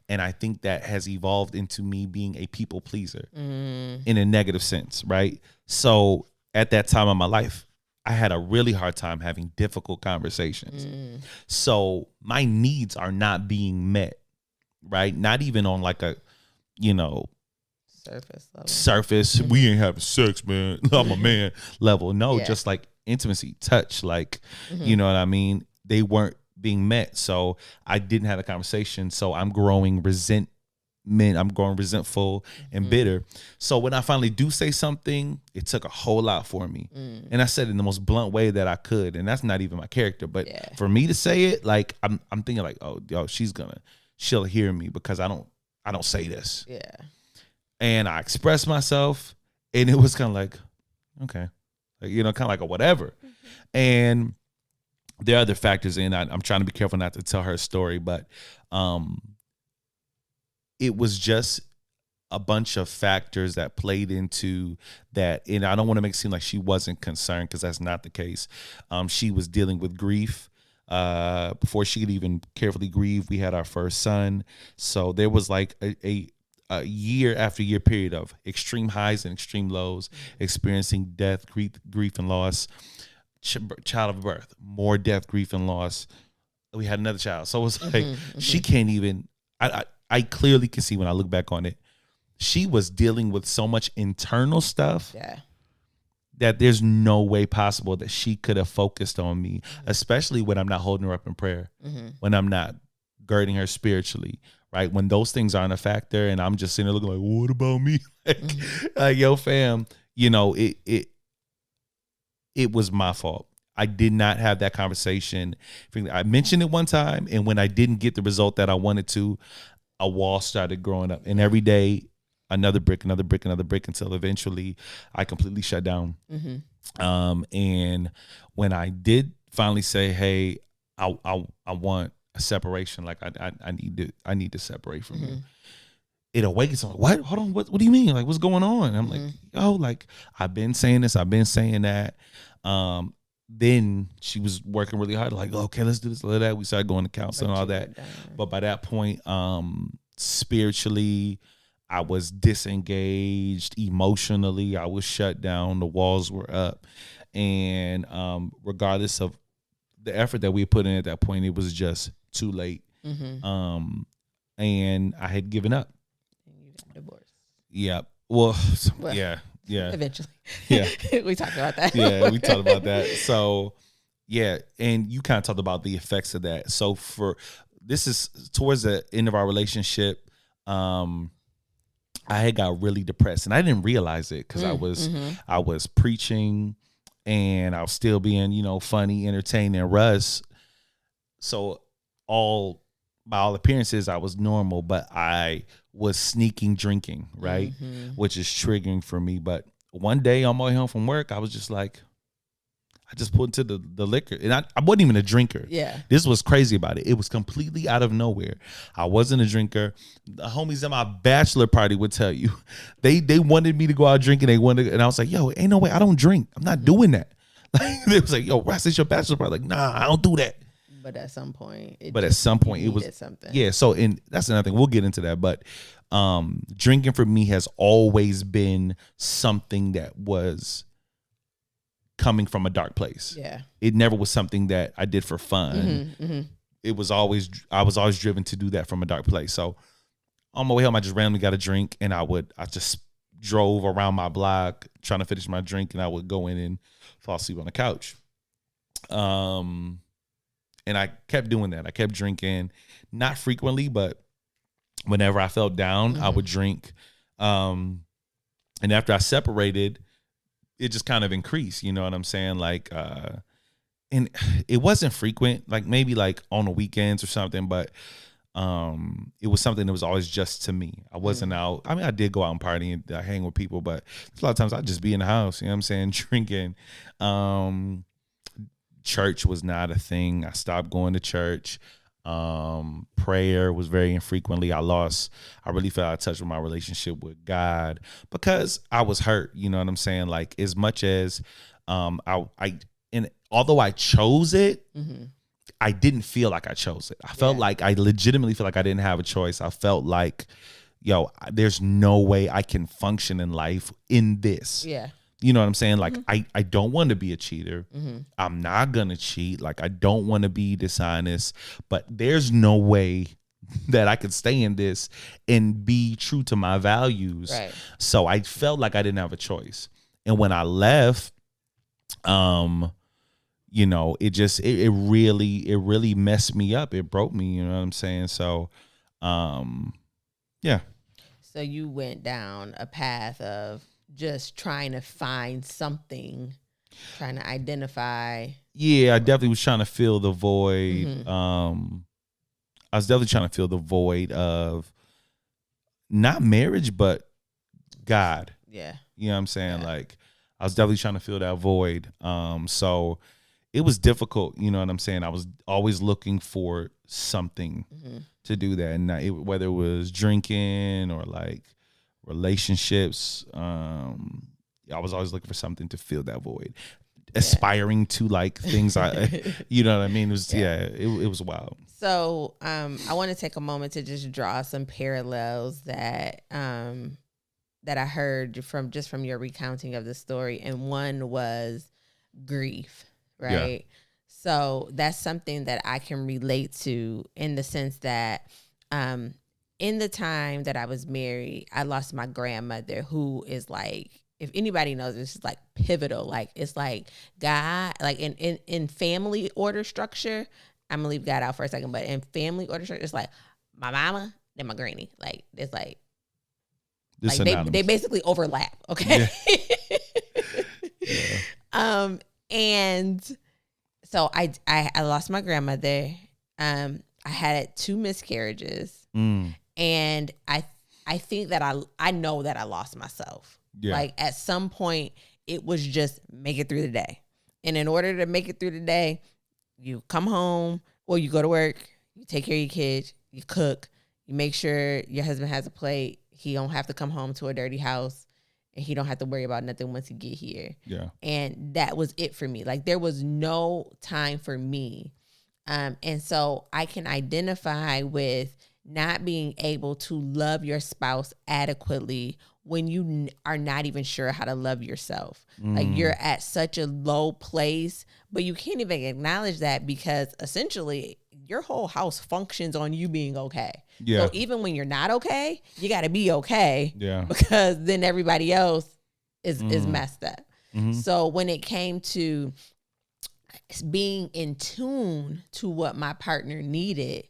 and I think that has evolved into me being a people pleaser in a negative sense, right? So at that time of my life, I had a really hard time having difficult conversations. So my needs are not being met, right? Not even on like a, you know, surface. We ain't having sex, man. I'm a man level. No, just like intimacy, touch, like, you know what I mean? They weren't being met. So I didn't have a conversation. So I'm growing resentment. I'm growing resentful and bitter. So when I finally do say something, it took a whole lot for me. And I said it in the most blunt way that I could. And that's not even my character. But for me to say it, like, I'm thinking like, oh, yo, she'll hear me because I don't say this. Yeah. And I expressed myself, and it was kind of like, okay. like, you know, kind of like a whatever. And there are other factors in. I'm trying to be careful not to tell her story, but it was just a bunch of factors that played into that. And I don't want to make it seem like she wasn't concerned, because that's not the case. She was dealing with grief. Before she could even carefully grieve, we had our first son. So there was like a year after year period of extreme highs and extreme lows, experiencing death, grief and loss, child of birth, more death, grief and loss. We had another child. So it was like, she can't even, I clearly can see when I look back on it, she was dealing with so much internal stuff. Yeah. That there's no way possible that she could have focused on me, especially when I'm not holding her up in prayer, when I'm not girding her spiritually, right? When those things aren't a factor, and I'm just sitting there looking like, what about me? Like, yo, fam, you know, it was my fault. I did not have that conversation. I mentioned it one time, and when I didn't get the result that I wanted to, a wall started growing up, and every day, another brick, until eventually I completely shut down. And when I did finally say, "Hey, I want a separation. Like I need to separate from you," it awakens. I'm like, what? Hold on. What do you mean? Like, what's going on? And I'm like, oh, like I've been saying this. I've been saying that. Then she was working really hard. Like, okay, let's do this, let that. We started going to counseling and all that. But by that point, spiritually, I was disengaged. Emotionally, I was shut down. The walls were up. And regardless of the effort that we put in at that point, it was just too late. And I had given up. And you got divorced. Yeah. Well, yeah. Eventually. Yeah. We talked about that. Yeah, we talked about that. So, yeah. And you kind of talked about the effects of that. So this is towards the end of our relationship. I had got really depressed, and I didn't realize it because I was preaching, and I was still being, you know, funny, entertaining, Russ. So by all appearances, I was normal, but I was sneaking drinking, right? Which is triggering for me. But one day on my way home from work, I was just like, I just put into the liquor, and I wasn't even a drinker. Yeah. This was crazy about it. It was completely out of nowhere. I wasn't a drinker. The homies at my bachelor party would tell you, they wanted me to go out drinking. And I was like, yo, ain't no way. I don't drink. I'm not doing that. Like, they was like, yo, Ross, it's your bachelor party. Like, nah, I don't do that. But at some point, it was something. Yeah. So, and that's another thing. We'll get into that. But drinking for me has always been something that was coming from a dark place. Yeah. It never was something that I did for fun. It was always, I was always driven to do that from a dark place. So on my way home, I just randomly got a drink, and I just drove around my block trying to finish my drink, and I would go in and fall asleep on the couch. And I kept doing that. I kept drinking, not frequently, but whenever I felt down, I would drink. And after I separated, it just kind of increased, you know what I'm saying? Like, and it wasn't frequent, like maybe like on the weekends or something, but it was something that was always just to me. I wasn't out. I mean, I did go out and party and hang with people, but a lot of times I'd just be in the house, you know what I'm saying? Drinking. Church was not a thing. I stopped going to church. Prayer was very infrequently. I really felt out of touch with my relationship with God because I was hurt. You know what I'm saying? Like, as much as although I chose it, I didn't feel like I chose it. I felt like I legitimately feel like I didn't have a choice. I felt like, yo, there's no way I can function in life in this. Yeah. You know what I'm saying? Like, I don't want to be a cheater. I'm not going to cheat. Like, I don't want to be dishonest, but there's no way that I could stay in this and be true to my values. Right. So I felt like I didn't have a choice. And when I left, you know, it really messed me up. It broke me, you know what I'm saying? So, yeah. So you went down a path of just trying to find something, trying to identify. Yeah, I definitely was trying to fill the void. I was definitely trying to fill the void of not marriage, but God. Yeah. You know what I'm saying? Yeah. Like, I was definitely trying to fill that void. So it was difficult. You know what I'm saying? I was always looking for something to do that, and whether it was drinking or like relationships. I was always looking for something to fill that void. Aspiring to like things you know what I mean? It was it was wild. So I want to take a moment to just draw some parallels that that I heard from your recounting of the story, and one was grief, right? Yeah. So that's something that I can relate to in the sense that in the time that I was married, I lost my grandmother, who is like, if anybody knows, it's like pivotal. Like, it's like God, like in family order structure, I'm gonna leave God out for a second, but in family order structure, it's like my mama, then my granny. Like, it's like they basically overlap. Okay. Yeah. And so I lost my grandmother. I had 2 miscarriages. And I think that I know that I lost myself. Yeah. Like, at some point, it was just make it through the day. And in order to make it through the day, you come home, or you go to work, you take care of your kids, you cook, you make sure your husband has a plate. He don't have to come home to a dirty house, and he don't have to worry about nothing once he get here. Yeah. And that was it for me. Like, there was no time for me. And so I can identify with not being able to love your spouse adequately when you are not even sure how to love yourself. Like, you're at such a low place, but you can't even acknowledge that, because essentially your whole house functions on you being okay. Yeah. So even when you're not okay, you got to be okay. Yeah. Because then everybody else is messed up. Mm-hmm. So when it came to being in tune to what my partner needed,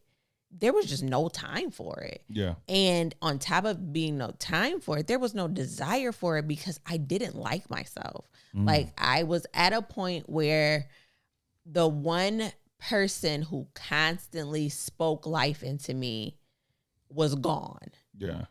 there was just no time for it. Yeah. And on top of being no time for it, there was no desire for it, because I didn't like myself. Like, I was at a point where the one person who constantly spoke life into me was gone. Yeah.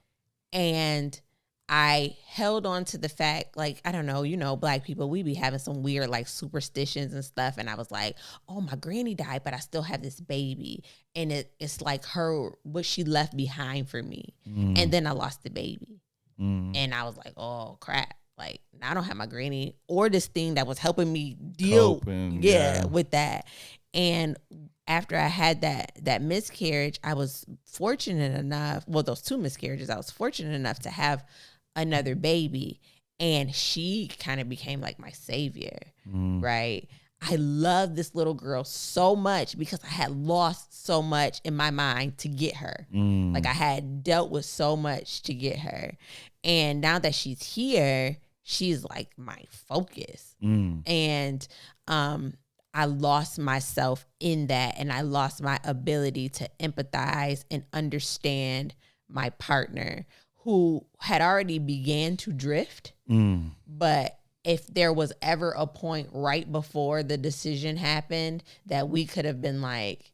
And I held on to the fact, like, I don't know, Black people, we be having some weird like superstitions and stuff. And I was like, oh, my granny died, but I still have this baby. And it's like what she left behind for me. And then I lost the baby. And I was like, oh, crap. Like, now I don't have my granny or this thing that was helping me deal with that. And after I had that miscarriage, I was fortunate enough, those 2 miscarriages, I was fortunate enough to have another baby, and she kind of became like my savior, right? I love this little girl so much because I had lost so much in my mind to get her. Like, I had dealt with so much to get her. And now that she's here, she's like my focus. And I lost myself in that, and I lost my ability to empathize and understand my partner, who had already began to drift. But if there was ever a point right before the decision happened that we could have been like,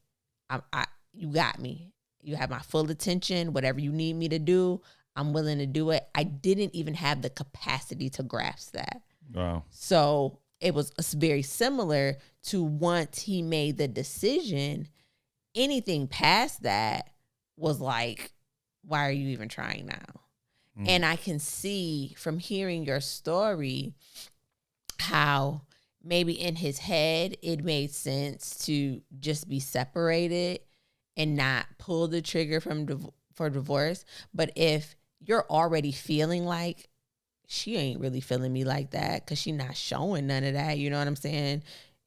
you got me. You have my full attention. Whatever you need me to do, I'm willing to do it. I didn't even have the capacity to grasp that. Wow. So it was very similar to once he made the decision, anything past that was like, why are you even trying now? And I can see from hearing your story how maybe in his head it made sense to just be separated and not pull the trigger for divorce. But if you're already feeling like she ain't really feeling me like that because she not showing none of that, you know what I'm saying?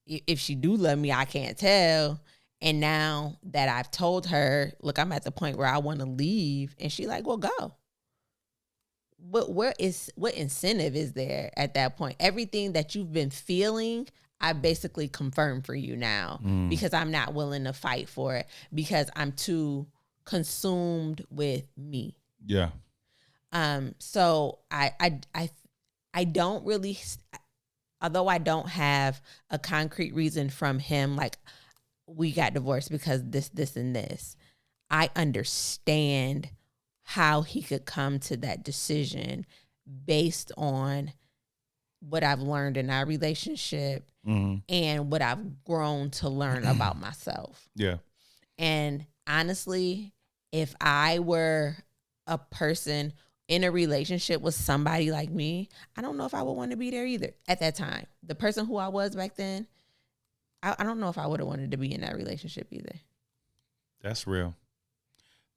If she do love me, I can't tell. And now that I've told her, look, I'm at the point where I want to leave, and she like, well, go. What incentive is there at that point? Everything that you've been feeling, I basically confirmed for you now, because I'm not willing to fight for it, because I'm too consumed with me. Yeah. So I don't really, although I don't have a concrete reason from him, like we got divorced because this, and this, I understand how he could come to that decision based on what I've learned in our relationship and what I've grown to learn about myself. Yeah. And honestly, if I were a person in a relationship with somebody like me, I don't know if I would want to be there either at that time. The person who I was back then, I don't know if I would have wanted to be in that relationship either. That's real.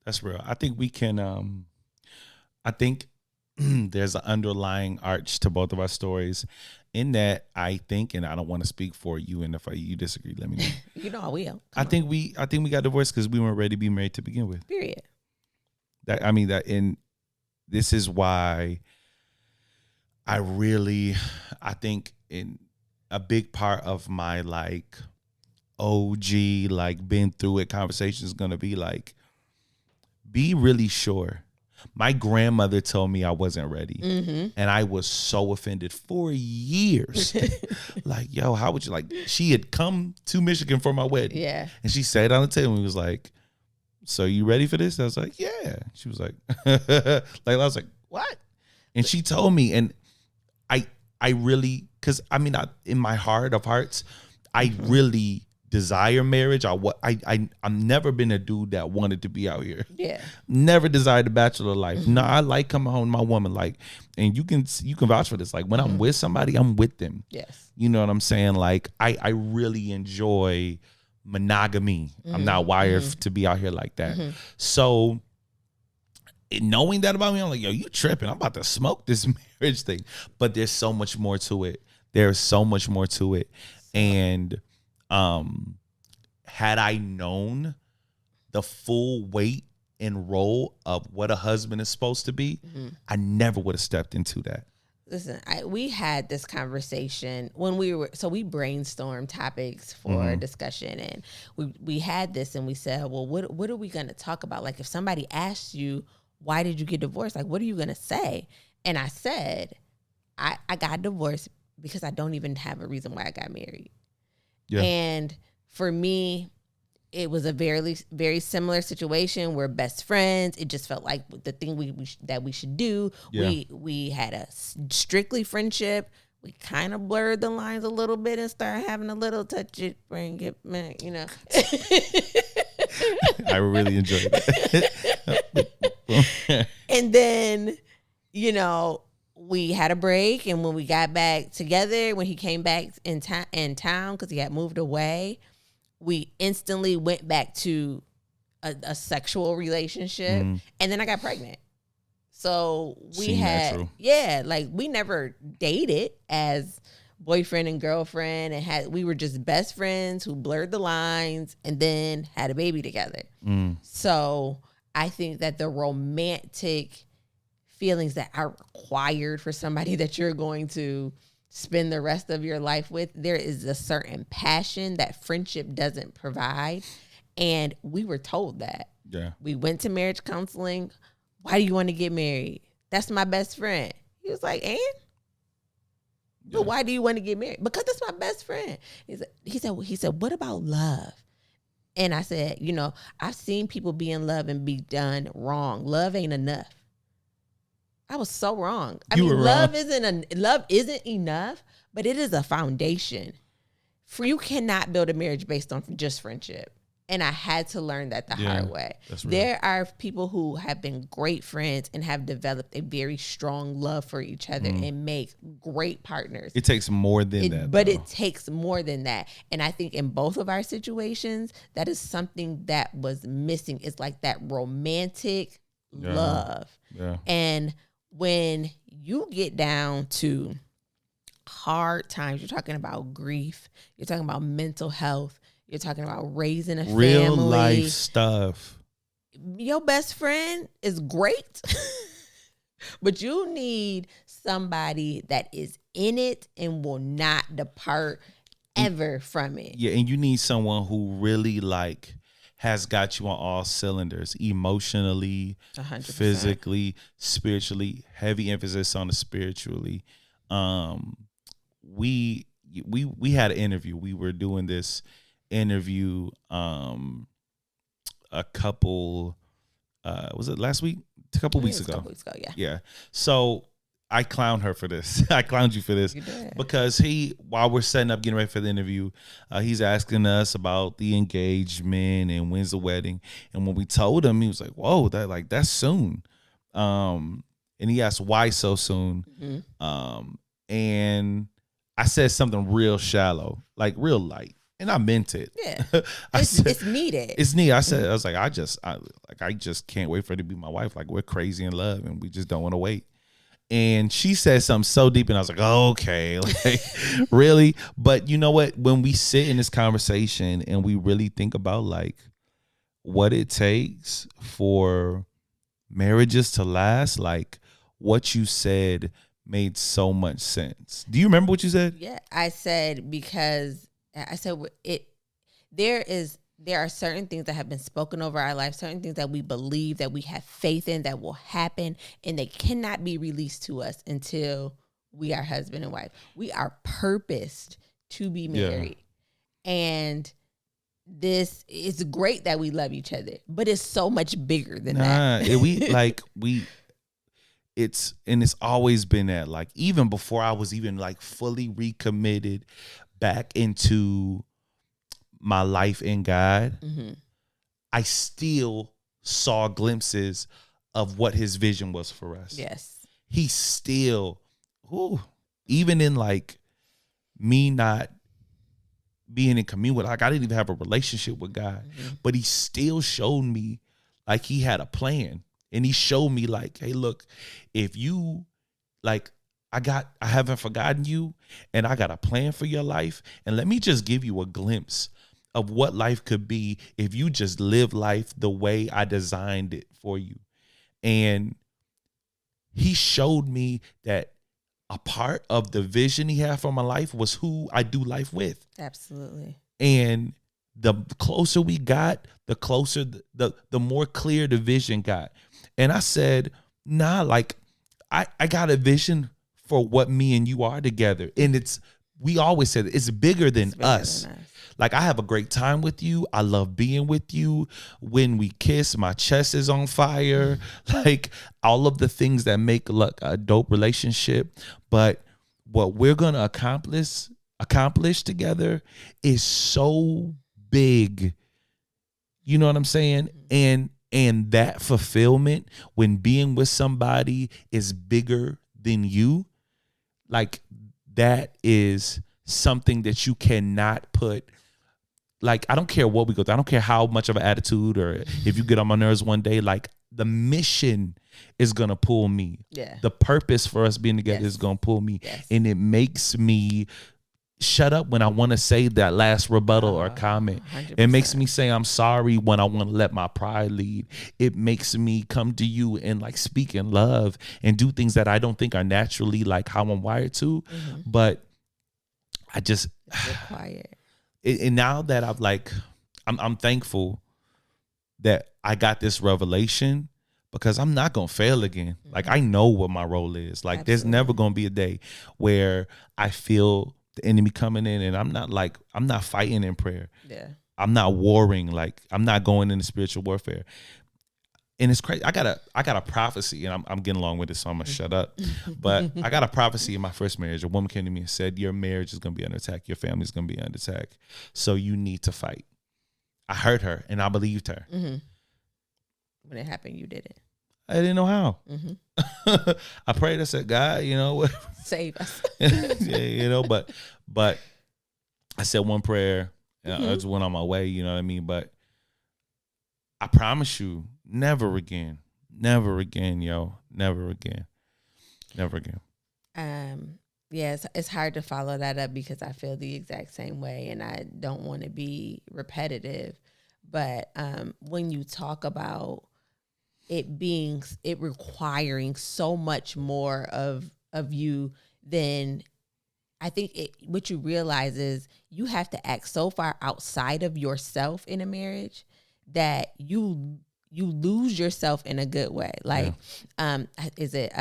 That's real. I think we can, I think there's an underlying arch to both of our stories in that I think, and I don't want to speak for you, and if you disagree, let me know. You know I will. I think we got divorced because we weren't ready to be married to begin with. Period. This is why I think in a big part of my like OG, like been through it conversation is going to be like, be really sure. My grandmother told me I wasn't ready. And I was so offended for years. Like, yo, how would you like, she had come to Michigan for my wedding. Yeah. And she sat on the table and was like, so you ready for this? I was like, yeah. She was like, like, I was like, what? And she told me, and I really, cause I mean, in my heart of hearts, I really desire marriage. I'm never been a dude that wanted to be out here. Yeah. Never desired the bachelor life. No, I like coming home to my woman. Like, and you can vouch for this. Like when I'm with somebody, I'm with them. Yes. You know what I'm saying? Like I really enjoy monogamy. I'm not wired to be out here like that. So knowing that about me, I'm like, yo, you tripping. I'm about to smoke this marriage thing. But there's so much more to it. There's so much more to it. And had I known the full weight and role of what a husband is supposed to be, I never would have stepped into that. Listen, we had this conversation when we brainstormed topics for discussion, and we had this, and we said, well, what are we going to talk about? Like, if somebody asks you, why did you get divorced? Like, what are you going to say? And I said, I got divorced because I don't even have a reason why I got married. Yeah. And for me, it was a very, very similar situation. We're best friends. It just felt like the thing that we should do. Yeah. We had a strictly friendship. We kind of blurred the lines a little bit and started having a little touch it, bring it, man, you know. I really enjoyed it. And then, you know, we had a break, and when we got back together, when he came back in town because he had moved away, we instantly went back to a sexual relationship, and then I got pregnant. So we we never dated as boyfriend and girlfriend, and we were just best friends who blurred the lines and then had a baby together. So I think that the romantic feelings that are required for somebody that you're going to spend the rest of your life with, there is a certain passion that friendship doesn't provide. And we were told that. Yeah. We went to marriage counseling. Why do you want to get married? That's my best friend. He was like, and? Yeah. But why do you want to get married? Because that's my best friend. He said, what about love? And I said, you know, I've seen people be in love and be done wrong. Love ain't enough. I was so wrong. I mean, love isn't enough, but it is a foundation. You cannot build a marriage based on just friendship. And I had to learn that the hard way. There are people who have been great friends and have developed a very strong love for each other and make great partners. It takes more than that. But it takes more than that. And I think in both of our situations, that is something that was missing. It's like that romantic love. Yeah. And when you get down to hard times, you're talking about grief, you're talking about mental health, you're talking about raising a real family. Life stuff. Your best friend is great, but you need somebody that is in it and will not depart ever from it. Yeah, and you need someone who really like has got you on all cylinders, emotionally, 100%. Physically, spiritually. Heavy emphasis on the spiritually. We had an interview. We were doing this interview a couple was it last week? A couple weeks ago. Yeah. So I clowned her for this. I clowned you for this because while we're setting up, getting ready for the interview, he's asking us about the engagement and when's the wedding. And when we told him, he was like, "Whoa, that's soon." And he asked why so soon. Mm-hmm. And I said something real shallow, like real light. And I meant it. Yeah, it's needed. It's needed. I said, I was like, I just can't wait for her to be my wife. Like, we're crazy in love, and we just don't want to wait. And she said something so deep, and I was like, oh, okay, like, really? But you know what? When we sit in this conversation and we really think about like what it takes for marriages to last, like what you said made so much sense. Do you remember what you said? Yeah, I said there are certain things that have been spoken over our life, certain things that we believe, that we have faith in, that will happen, and they cannot be released to us until we are husband and wife. We are purposed to be married. Yeah. And this is great that we love each other, but it's so much bigger than that. It's always been that, like, even before I was even like fully recommitted back into my life in God, mm-hmm. I still saw glimpses of what his vision was for us. Yes. He still, even in like me not being in communion with, like I didn't even have a relationship with God, mm-hmm. but he still showed me like he had a plan. And he showed me like, hey, look, if you like, I haven't forgotten you, and I got a plan for your life. And let me just give you a glimpse of what life could be if you just live life the way I designed it for you. And he showed me that a part of the vision he had for my life was who I do life with. Absolutely. And the closer we got, the closer, the more clear the vision got. And I said, nah, like I got a vision for what me and you are together. And we always said it's bigger than us. Like, I have a great time with you. I love being with you. When we kiss, my chest is on fire. Like, all of the things that make a dope relationship. But what we're going to accomplish together is so big. You know what I'm saying? And that fulfillment when being with somebody is bigger than you, like, that is something that you cannot put. Like, I don't care what we go through. I don't care how much of an attitude or if you get on my nerves one day, like, the mission is going to pull me. Yeah. The purpose for us being together is going to pull me. Yes. And it makes me shut up when I want to say that last rebuttal or comment. 100%. It makes me say I'm sorry when I want to let my pride lead. It makes me come to you and like speak in love and do things that I don't think are naturally like how I'm wired to. Mm-hmm. But I just quiet. And now that I've like, I'm thankful that I got this revelation, because I'm not gonna fail again. Mm-hmm. Like, I know what my role is. Like, There's never gonna be a day where I feel the enemy coming in and I'm not fighting in prayer. Yeah. I'm not warring. Like, I'm not going into spiritual warfare. And it's crazy. I got a prophecy, and I'm getting along with it, so I'm gonna shut up. But I got a prophecy in my first marriage. A woman came to me and said, your marriage is gonna be under attack. Your family's gonna be under attack. So you need to fight. I heard her and I believed her. Mm-hmm. When it happened, you did it. I didn't know how. Mm-hmm. I prayed. I said, God, save us. Yeah, but I said one prayer and I just went on my way. You know what I mean? But I promise you, never again, never again, never again, never again. Yeah, it's hard to follow that up because I feel the exact same way, and I don't want to be repetitive. But when you talk about it requiring so much more of you, then I think what you realize is you have to act so far outside of yourself in a marriage that you lose yourself in a good way. Like, is it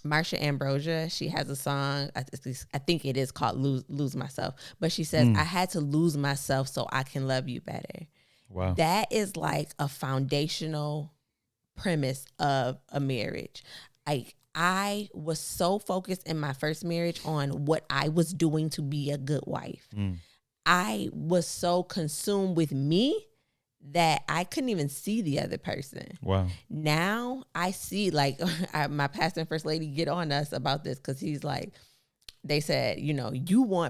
Marsha Ambrosia? She has a song, I think it is called Lose Myself. But she says, I had to lose myself so I can love you better. Wow. That is like a foundational premise of a marriage. I was so focused in my first marriage on what I was doing to be a good wife. I was so consumed with me that I couldn't even see the other person. Wow. Now I see, like, my pastor and first lady get on us about this because he's like, they said, you know,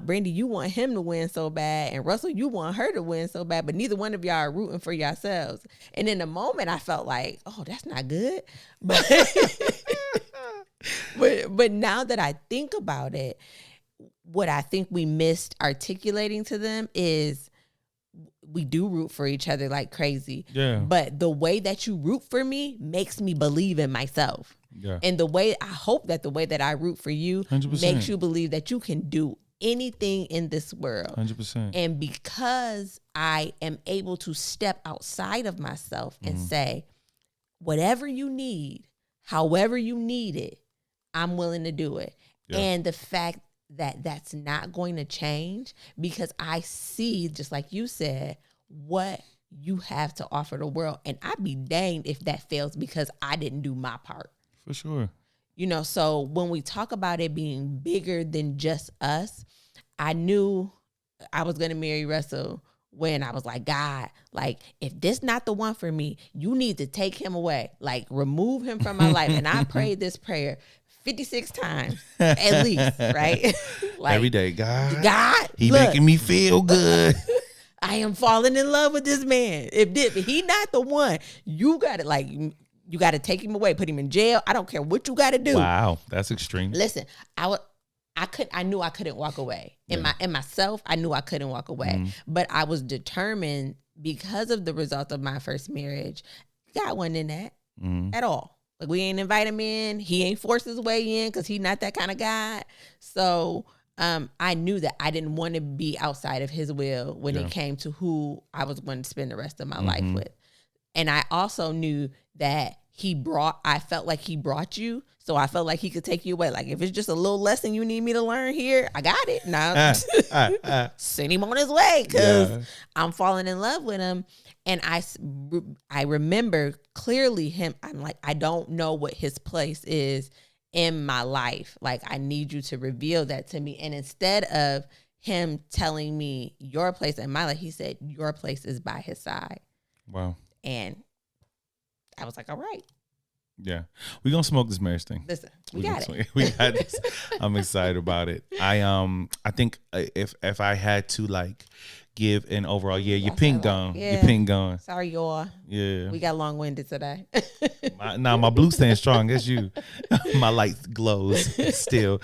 Brandy, you want him to win so bad, and Russell, you want her to win so bad, but neither one of y'all are rooting for yourselves. And in the moment, I felt like, oh, that's not good. But but now that I think about it, what I think we missed articulating to them is we do root for each other like crazy. Yeah. But the way that you root for me makes me believe in myself. Yeah. And I hope that the way that I root for you 100%. makes you believe that you can do anything in this world. 100%. And because I am able to step outside of myself and say, whatever you need, however you need it, I'm willing to do it. Yeah. And the fact that that's not going to change, because I see, just like you said, what you have to offer the world. And I'd be danged if that fails because I didn't do my part. For sure. You know, so when we talk about it being bigger than just us, I knew I was going to marry Russell when I was like, God, like, if this not the one for me, you need to take him away, like remove him from my life. And I prayed this prayer 56 times at least, right? Like, every day, God, he making me feel good. I am falling in love with this man. If he not the one, you got to, like, you got to take him away, put him in jail. I don't care what you got to do. Wow, that's extreme. Listen, I knew I couldn't walk away. In myself, I knew I couldn't walk away. But I was determined, because of the result of my first marriage. God wasn't in that at all. Like, we ain't invite him in. He ain't forced his way in because he's not that kind of guy. So I knew that I didn't want to be outside of his will when it came to who I was going to spend the rest of my life with. And I also knew that I felt like he brought you. So I felt like he could take you away. Like, if it's just a little lesson you need me to learn here, I got it. Now send him on his way because I'm falling in love with him. And I remember clearly him. I'm like, I don't know what his place is in my life. Like, I need you to reveal that to me. And instead of him telling me your place in my life, he said, your place is by his side. Wow. And I was like, all right. Yeah. We're going to smoke this marriage thing. Listen, we got it. We got this. I'm excited about it. I think if I had to, like, give an overall, your pink gone. Yeah. Your pink gone. Sorry, y'all. Yeah. We got long-winded today. my blue stands strong. That's you. My light glows still.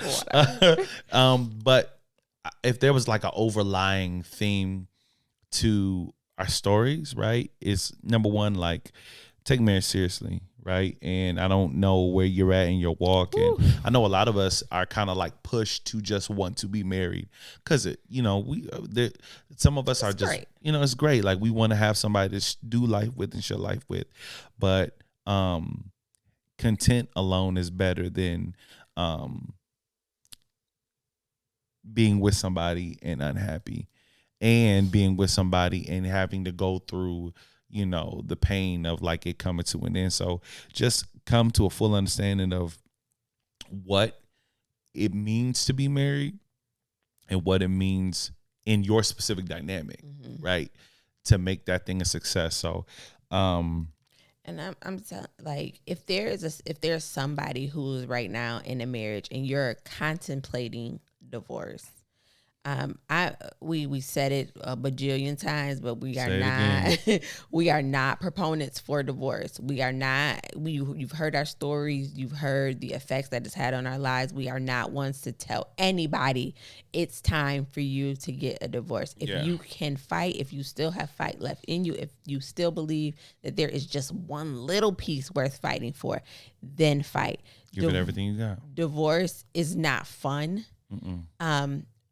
But if there was like an overlying theme to our stories, right, is number one, like, take marriage seriously, right? And I don't know where you're at in your walk. Ooh. And I know a lot of us are kind of like pushed to just want to be married because, some of us are just, great. It's great. Like, we want to have somebody to do life with and share life with. But content alone is better than being with somebody and unhappy, and being with somebody and having to go through the pain of, like, it coming to an end. So just come to a full understanding of what it means to be married and what it means in your specific dynamic, right? To make that thing a success. So, and I'm like, if there's somebody who's right now in a marriage and you're contemplating divorce, we said it a bajillion times, but we are not proponents for divorce. We are not. You've heard our stories. You've heard the effects that it's had on our lives. We are not ones to tell anybody it's time for you to get a divorce. If you can fight, if you still have fight left in you, if you still believe that there is just one little piece worth fighting for, then fight. Give it everything you got. Divorce is not fun.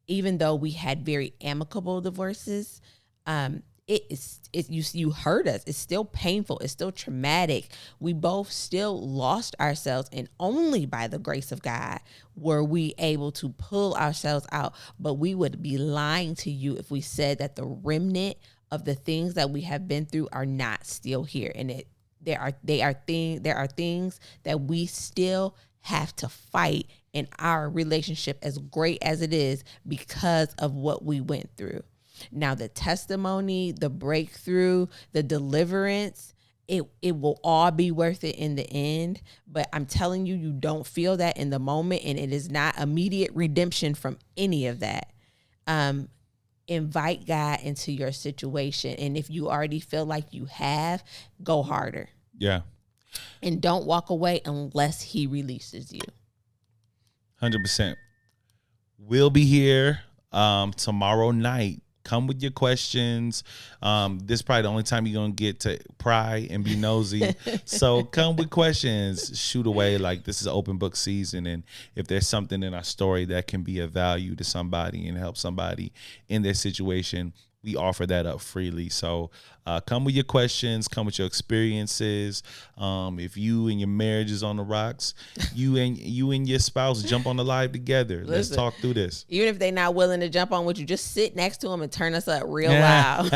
Even though we had very amicable divorces, you heard us. It's still painful. It's still traumatic. We both still lost ourselves, and only by the grace of God were we able to pull ourselves out. But we would be lying to you if we said that the remnant of the things that we have been through are not still here. And there are things that we still have to fight in our relationship, as great as it is, because of what we went through. Now, the testimony, the breakthrough, the deliverance, it will all be worth it in the end. But I'm telling you, you don't feel that in the moment, and it is not immediate redemption from any of that. Invite God into your situation. And if you already feel like you have, go harder. Yeah. And don't walk away unless he releases you. 100%. We'll be here tomorrow night. Come with your questions. This is probably the only time you're going to get to pry and be nosy. So come with questions. Shoot away. Like, this is open book season. And if there's something in our story that can be of value to somebody and help somebody in their situation, we offer that up freely. So come with your questions, come with your experiences. If you and your marriage is on the rocks, you and your spouse jump on the live together. Let's talk through this. Even if they're not willing to jump on with you, just sit next to them and turn us up real loud.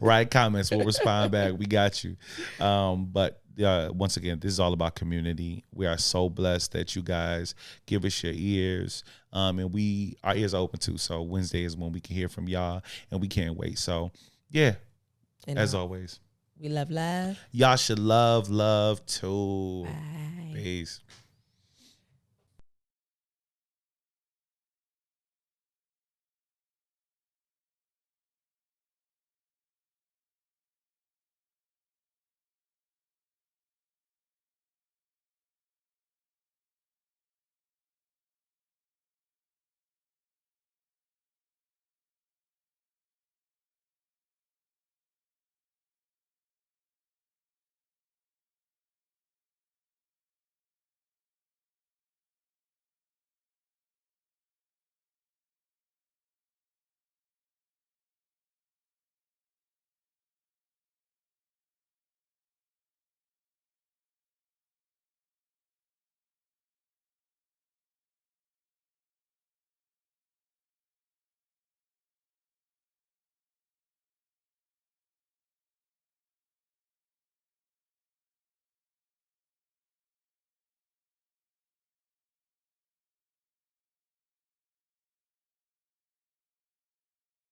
Write comments. We'll respond back. We got you. But once again, this is all about community. We are so blessed that you guys give us your ears. And our ears are open too. So Wednesday is when we can hear from y'all, and we can't wait. So yeah, and as always, we love love. Y'all should love too. Bye. Peace.